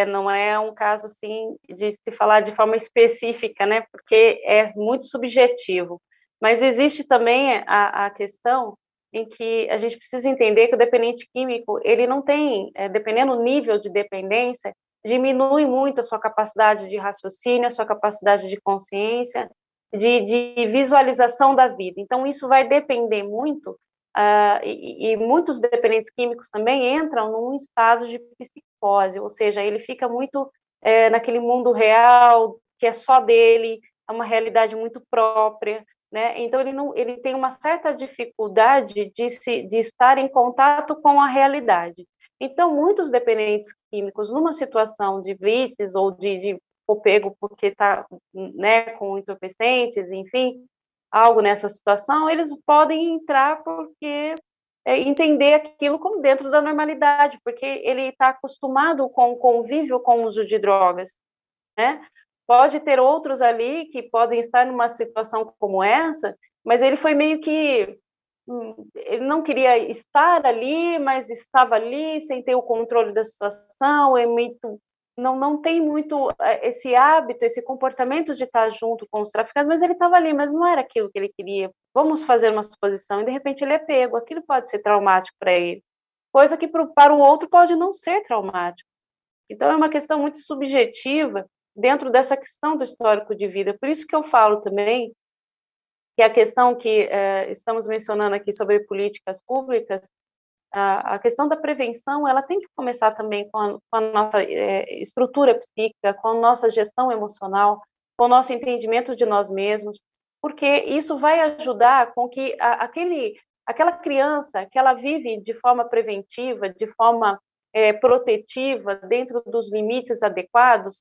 Não é um caso assim de se falar de forma específica, né? Porque é muito subjetivo. Mas existe também a questão em que a gente precisa entender que o dependente químico, ele não tem, dependendo do nível de dependência, diminui muito a sua capacidade de raciocínio, a sua capacidade de consciência, de visualização da vida. Então, isso vai depender muito, e muitos dependentes químicos também entram num estado de psicose, ou seja, ele fica muito naquele mundo real, que é só dele, é uma realidade muito própria, né? Então, ele tem uma certa dificuldade de estar em contato com a realidade. Então, muitos dependentes químicos, numa situação de blitz ou de pego porque está, né, com entorpecentes, enfim, algo nessa situação, eles podem entrar porque entender aquilo como dentro da normalidade, porque ele está acostumado com o convívio com o uso de drogas, né? Pode ter outros ali que podem estar numa situação como essa, mas ele foi meio que ele não queria estar ali, mas estava ali sem ter o controle da situação, não tem muito esse hábito, esse comportamento de estar junto com os traficantes, mas ele estava ali, mas não era aquilo que ele queria. Vamos fazer uma suposição, e de repente ele é pego, aquilo pode ser traumático para ele, coisa que para o outro pode não ser traumático. Então é uma questão muito subjetiva dentro dessa questão do histórico de vida. Por isso que eu falo também que a questão que estamos mencionando aqui sobre políticas públicas, a questão da prevenção, ela tem que começar também com a nossa estrutura psíquica, com a nossa gestão emocional, com o nosso entendimento de nós mesmos, porque isso vai ajudar com que aquela criança que ela vive de forma preventiva, de forma protetiva, dentro dos limites adequados,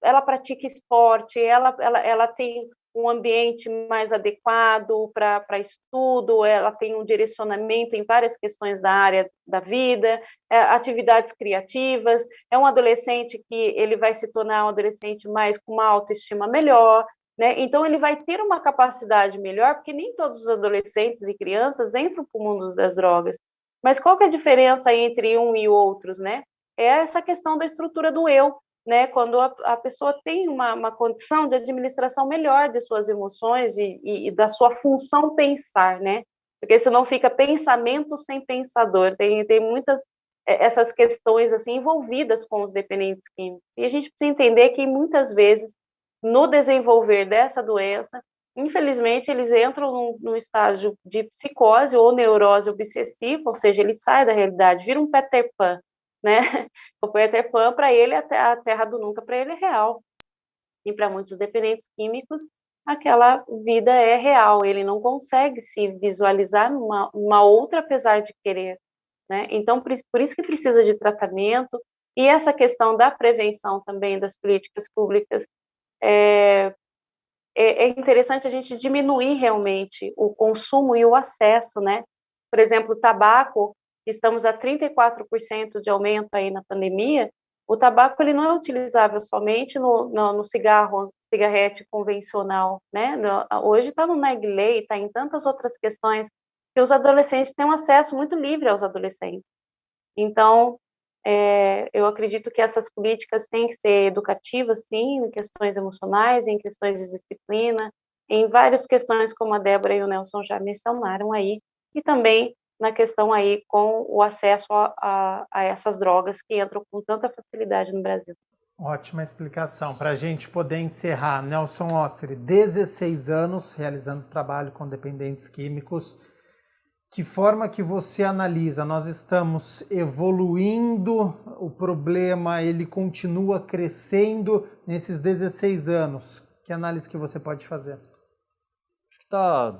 ela pratica esporte, ela tem um ambiente mais adequado para estudo, ela tem um direcionamento em várias questões da área da vida, atividades criativas, é um adolescente que ele vai se tornar um adolescente mais com uma autoestima melhor, né? Então ele vai ter uma capacidade melhor, porque nem todos os adolescentes e crianças entram para o mundo das drogas. Mas qual que é a diferença entre um e outros, né? É essa questão da estrutura do eu, né? Quando a pessoa tem uma condição de administração melhor de suas emoções e da sua função pensar, né? Porque senão fica pensamento sem pensador. Tem muitas essas questões assim envolvidas com os dependentes químicos. E a gente precisa entender que muitas vezes no desenvolver dessa doença, infelizmente eles entram num estágio de psicose ou neurose obsessiva, ou seja, ele sai da realidade, vira um Peter Pan, né? O Peter Pan, para ele, a terra do nunca, para ele é real. E para muitos dependentes químicos, aquela vida é real, ele não consegue se visualizar numa outra, apesar de querer, né? Então, por isso que precisa de tratamento, e essa questão da prevenção também das políticas públicas, é interessante a gente diminuir realmente o consumo e o acesso, né? Por exemplo, o tabaco, estamos a 34% de aumento aí na pandemia, o tabaco ele não é utilizável somente no cigarrete convencional, né? Hoje está no narguilé, está em tantas outras questões que os adolescentes têm um acesso muito livre aos adolescentes. Então, eu acredito que essas políticas têm que ser educativas, sim, em questões emocionais, em questões de disciplina, em várias questões como a Débora e o Nelson já mencionaram aí, e também na questão aí com o acesso a essas drogas que entram com tanta facilidade no Brasil. Ótima explicação. Para a gente poder encerrar, Nelson Osseri, 16 anos realizando trabalho com dependentes químicos. Que forma que você analisa? Nós estamos evoluindo, o problema ele continua crescendo nesses 16 anos. Que análise que você pode fazer? Acho que está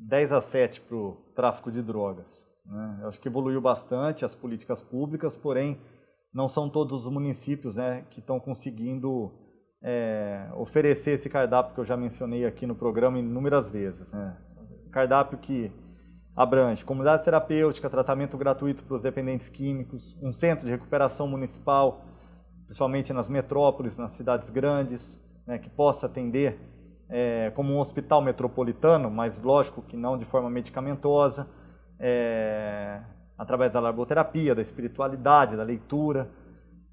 10-7 para o tráfico de drogas, né? Eu acho que evoluiu bastante as políticas públicas, porém não são todos os municípios, né, que estão conseguindo oferecer esse cardápio que eu já mencionei aqui no programa inúmeras vezes, né? Cardápio que abrange comunidade terapêutica, tratamento gratuito para os dependentes químicos, um centro de recuperação municipal, principalmente nas metrópoles, nas cidades grandes, né, que possa atender como um hospital metropolitano, mas lógico que não de forma medicamentosa, através da laboterapia, da espiritualidade, da leitura,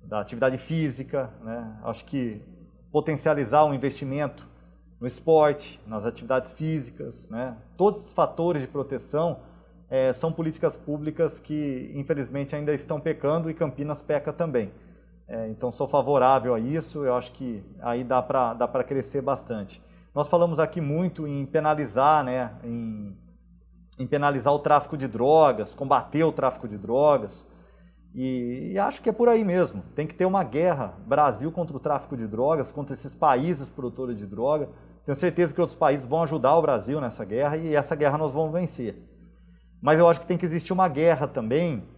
da atividade física, né? Acho que potencializar o investimento no esporte, nas atividades físicas, né? Todos esses fatores de proteção são políticas públicas que, infelizmente, ainda estão pecando e Campinas peca também. Então, sou favorável a isso, eu acho que aí dá para crescer bastante. Nós falamos aqui muito em penalizar, né? Em penalizar o tráfico de drogas, combater o tráfico de drogas, e acho que é por aí mesmo. Tem que ter uma guerra, Brasil contra o tráfico de drogas, contra esses países produtores de droga. Tenho certeza que outros países vão ajudar o Brasil nessa guerra e essa guerra nós vamos vencer. Mas eu acho que tem que existir uma guerra também,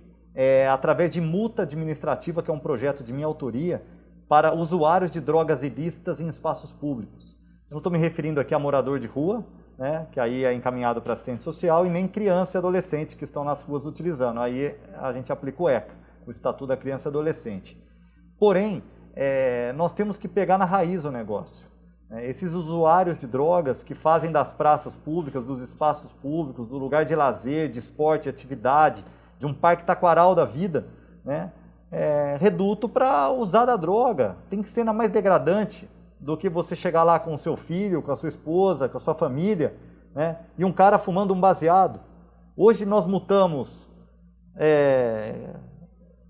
através de multa administrativa, que é um projeto de minha autoria, para usuários de drogas ilícitas em espaços públicos. Eu não estou me referindo aqui a morador de rua, né, que aí é encaminhado para assistência social, e nem criança e adolescente que estão nas ruas utilizando. Aí a gente aplica o ECA, o Estatuto da Criança e Adolescente. Porém, nós temos que pegar na raiz o negócio. Esses usuários de drogas que fazem das praças públicas, dos espaços públicos, do lugar de lazer, de esporte, de atividade, de um parque taquaral da vida, né, reduto para usar da droga. Tem que ser ainda mais degradante do que você chegar lá com o seu filho, com a sua esposa, com a sua família, né, e um cara fumando um baseado. Hoje nós multamos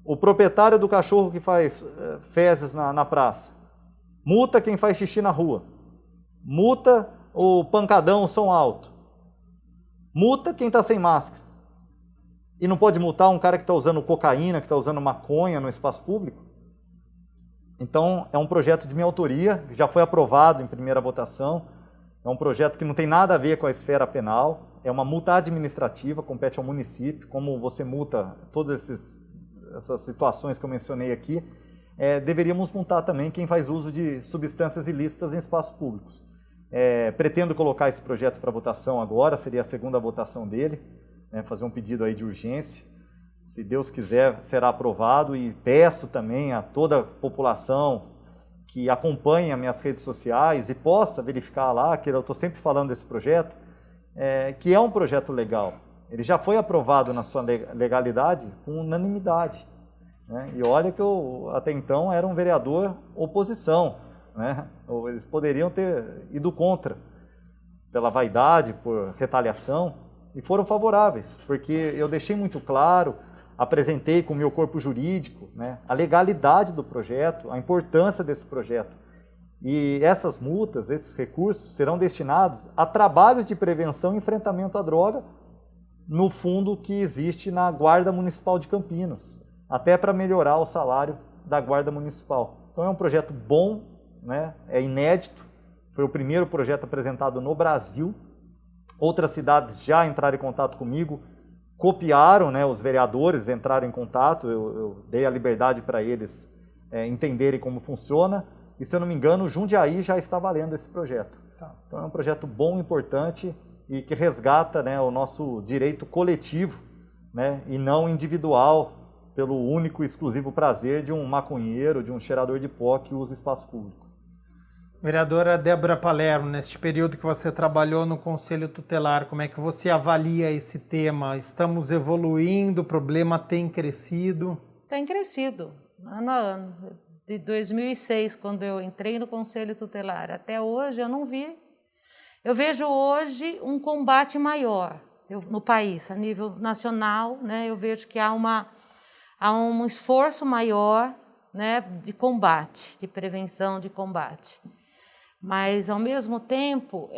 o proprietário do cachorro que faz fezes na praça, multa quem faz xixi na rua, multa o pancadão, o som alto, multa quem está sem máscara. E não pode multar um cara que está usando cocaína, que está usando maconha no espaço público? Então, é um projeto de minha autoria, já foi aprovado em primeira votação, É um projeto que não tem nada a ver com a esfera penal, é uma multa administrativa, compete ao município, como você multa todas essas situações que eu mencionei aqui, deveríamos multar também quem faz uso de substâncias ilícitas em espaços públicos. Pretendo colocar esse projeto para votação agora, seria a segunda votação dele, fazer um pedido aí de urgência. Se Deus quiser, será aprovado, e peço também a toda a população que acompanhe as minhas redes sociais e possa verificar lá, que eu estou sempre falando desse projeto, que é um projeto legal. Ele já foi aprovado na sua legalidade com unanimidade, né? E olha que eu, até então, era um vereador oposição, né? Eles poderiam ter ido contra, pela vaidade, por retaliação, e foram favoráveis, porque eu deixei muito claro, apresentei com o meu corpo jurídico, né, a legalidade do projeto, a importância desse projeto. E essas multas, esses recursos, serão destinados a trabalhos de prevenção e enfrentamento à droga no fundo que existe na Guarda Municipal de Campinas, até para melhorar o salário da Guarda Municipal. Então é um projeto bom, né, é inédito, foi o primeiro projeto apresentado no Brasil. Outras cidades já entraram em contato comigo, copiaram, né, os vereadores entraram em contato, eu dei a liberdade para eles entenderem como funciona, e se eu não me engano, Jundiaí já está valendo esse projeto. Tá. Então é um projeto bom, importante, e que resgata, né, o nosso direito coletivo, né, e não individual, pelo único e exclusivo prazer de um maconheiro, de um cheirador de pó que usa espaço público. Vereadora Débora Palermo, neste período que você trabalhou no Conselho Tutelar, como é que você avalia esse tema? Estamos evoluindo, o problema tem crescido? Tem crescido, ano a ano. De 2006, quando eu entrei no Conselho Tutelar, até hoje eu não vi. Eu vejo hoje um combate maior no país, a nível nacional, né? Eu vejo que há um esforço maior, né, de combate, de prevenção, de combate. Mas, ao mesmo tempo,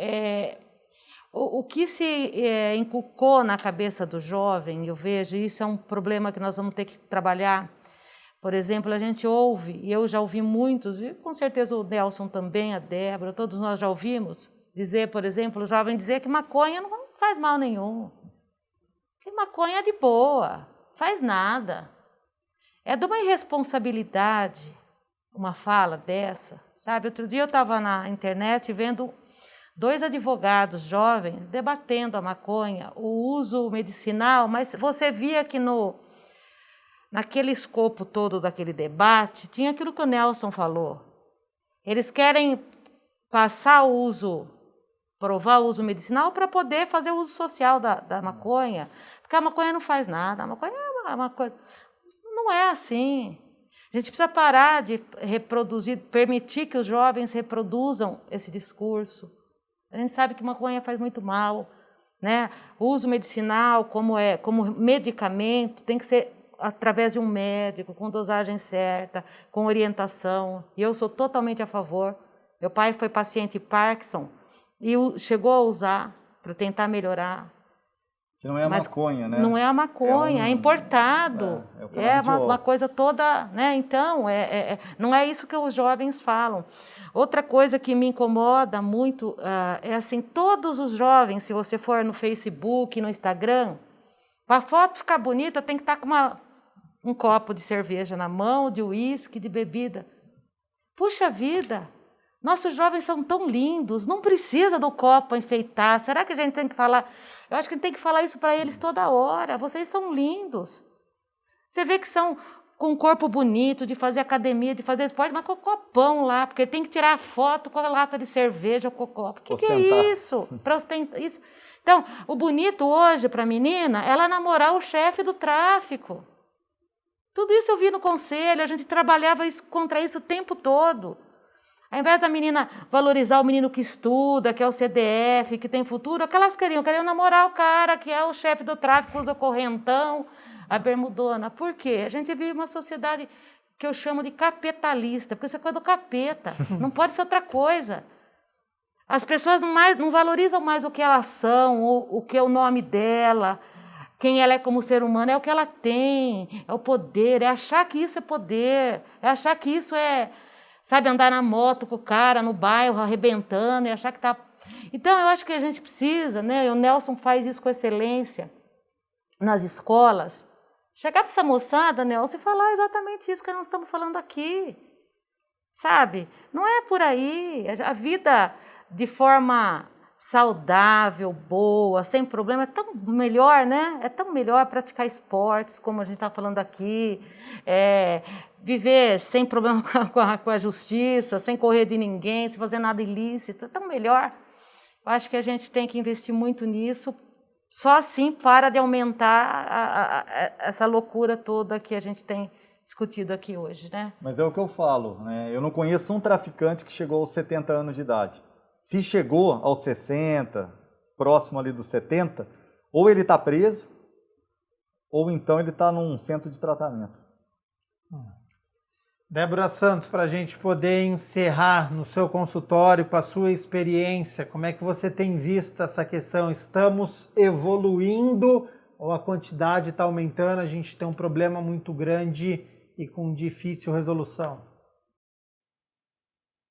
o que se inculcou na cabeça do jovem, eu vejo, isso é um problema que nós vamos ter que trabalhar. Por exemplo, a gente ouve, e eu já ouvi muitos, e com certeza o Nelson também, a Débora, todos nós já ouvimos, dizer, por exemplo, o jovem dizer que maconha não faz mal nenhum, que maconha é de boa, faz nada. É de uma irresponsabilidade uma fala dessa, sabe? Outro dia eu estava na internet vendo 2 advogados jovens debatendo a maconha, o uso medicinal, mas você via que naquele escopo todo daquele debate, tinha aquilo que o Nelson falou. Eles querem passar o uso, provar o uso medicinal para poder fazer o uso social da maconha, porque a maconha não faz nada, a maconha é uma coisa... Não é assim. A gente precisa parar de reproduzir, permitir que os jovens reproduzam esse discurso. A gente sabe que maconha faz muito mal, né? O uso medicinal como medicamento tem que ser através de um médico, com dosagem certa, com orientação. E eu sou totalmente a favor. Meu pai foi paciente de Parkinson e chegou a usar para tentar melhorar. Que não é a maconha, né? Não é a maconha, é importado. É uma coisa toda, né? Então, não é isso que os jovens falam. Outra coisa que me incomoda muito é assim, todos os jovens, se você for no Facebook, no Instagram, para a foto ficar bonita, tem que estar com um copo de cerveja na mão, de uísque, de bebida. Puxa vida! Nossos jovens são tão lindos, não precisa do copo para enfeitar. Será que a gente tem que falar? Eu acho que a gente tem que falar isso para eles toda hora. Vocês são lindos. Você vê que são com um corpo bonito, de fazer academia, de fazer esporte, mas com o copão lá, porque tem que tirar a foto com a lata de cerveja ou com o copo. O que é isso? Para ostentar isso. Então, o bonito hoje para a menina, ela namorar o chefe do tráfico. Tudo isso eu vi no conselho, a gente trabalhava contra isso o tempo todo. Ao invés da menina valorizar o menino que estuda, que é o CDF, que tem futuro, o que elas queriam namorar o cara que é o chefe do tráfico, usa o correntão, a bermudona. Por quê? A gente vive uma sociedade que eu chamo de capitalista, porque isso é coisa do capeta, não pode ser outra coisa. As pessoas não valorizam mais o que elas são, o que é o nome dela, quem ela é como ser humano, é o que ela tem, é o poder, é achar que isso é poder, é achar que isso é... Sabe, andar na moto com o cara no bairro, arrebentando, e achar que está Então, eu acho que a gente precisa, né? E o Nelson faz isso com excelência nas escolas. Chegar para essa moçada, Nelson, e falar exatamente isso que nós estamos falando aqui. Sabe? Não é por aí. A vida de forma saudável, boa, sem problema, é tão melhor, né? É tão melhor praticar esportes, como a gente está falando aqui, viver sem problema com a justiça, sem correr de ninguém, sem fazer nada ilícito, é tão melhor. Eu acho que a gente tem que investir muito nisso, só assim para de aumentar essa loucura toda que a gente tem discutido aqui hoje, né? Mas é o que eu falo, né? Eu não conheço um traficante que chegou aos 70 anos de idade. Se chegou aos 60, próximo ali dos 70, ou ele está preso, ou então ele está num centro de tratamento. Débora Santos, para a gente poder encerrar no seu consultório, com a sua experiência, como é que você tem visto essa questão? Estamos evoluindo ou a quantidade está aumentando? A gente tem um problema muito grande e com difícil resolução.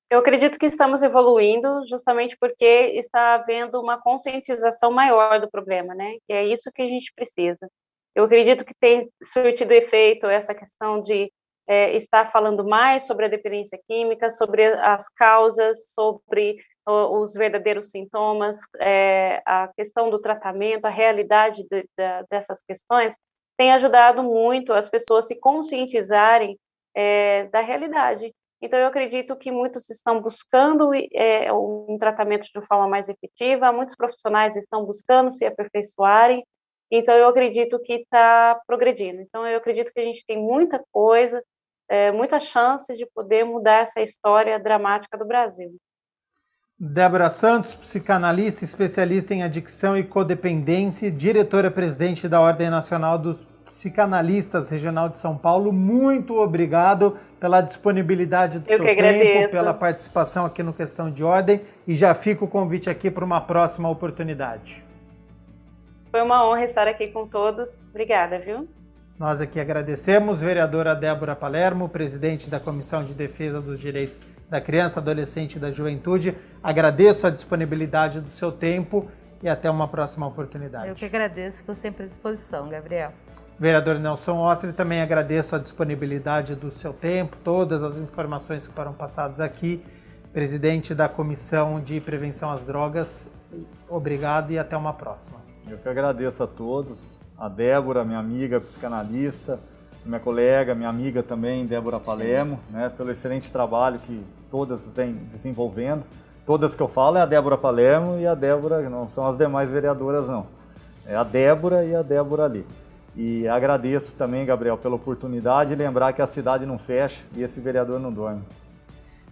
Eu acredito que estamos evoluindo justamente porque está havendo uma conscientização maior do problema, né? Que é isso que a gente precisa. Eu acredito que tem surtido efeito essa questão de estar falando mais sobre a dependência química, sobre as causas, sobre os verdadeiros sintomas, a questão do tratamento, a realidade dessas questões, tem ajudado muito as pessoas a se conscientizarem da realidade. Então, eu acredito que muitos estão buscando um tratamento de forma mais efetiva, muitos profissionais estão buscando se aperfeiçoarem, então eu acredito que está progredindo. Então, eu acredito que a gente tem muita coisa, muita chance de poder mudar essa história dramática do Brasil. Débora Santos, psicanalista, especialista em adicção e codependência, diretora-presidente da Ordem Nacional dos Psicanalistas Regional de São Paulo, muito obrigado pela disponibilidade do seu tempo, pela participação aqui no Questão de Ordem, e já fica o convite aqui para uma próxima oportunidade. Foi uma honra estar aqui com todos. Obrigada, viu? Nós aqui agradecemos, vereadora Débora Palermo, presidente da Comissão de Defesa dos Direitos da Criança, Adolescente e da Juventude. Agradeço a disponibilidade do seu tempo e até uma próxima oportunidade. Eu que agradeço, estou sempre à disposição, Gabriel. Vereador Nelson Ostri, também agradeço a disponibilidade do seu tempo, todas as informações que foram passadas aqui. Presidente da Comissão de Prevenção às Drogas, obrigado e até uma próxima. Eu que agradeço a todos, a Débora, minha amiga psicanalista, minha colega, minha amiga também, Débora Palermo, né, pelo excelente trabalho que todas vêm desenvolvendo. Todas que eu falo é a Débora Palermo e a Débora, não são as demais vereadoras não, é a Débora e a Débora ali. E agradeço também, Gabriel, pela oportunidade de lembrar que a cidade não fecha e esse vereador não dorme.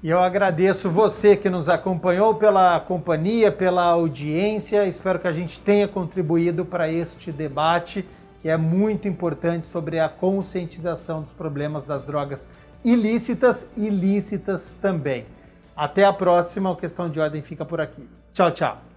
E eu agradeço você que nos acompanhou pela companhia, pela audiência. Espero que a gente tenha contribuído para este debate, que é muito importante, sobre a conscientização dos problemas das drogas ilícitas e lícitas também. Até a próxima, o Questão de Ordem fica por aqui. Tchau, tchau.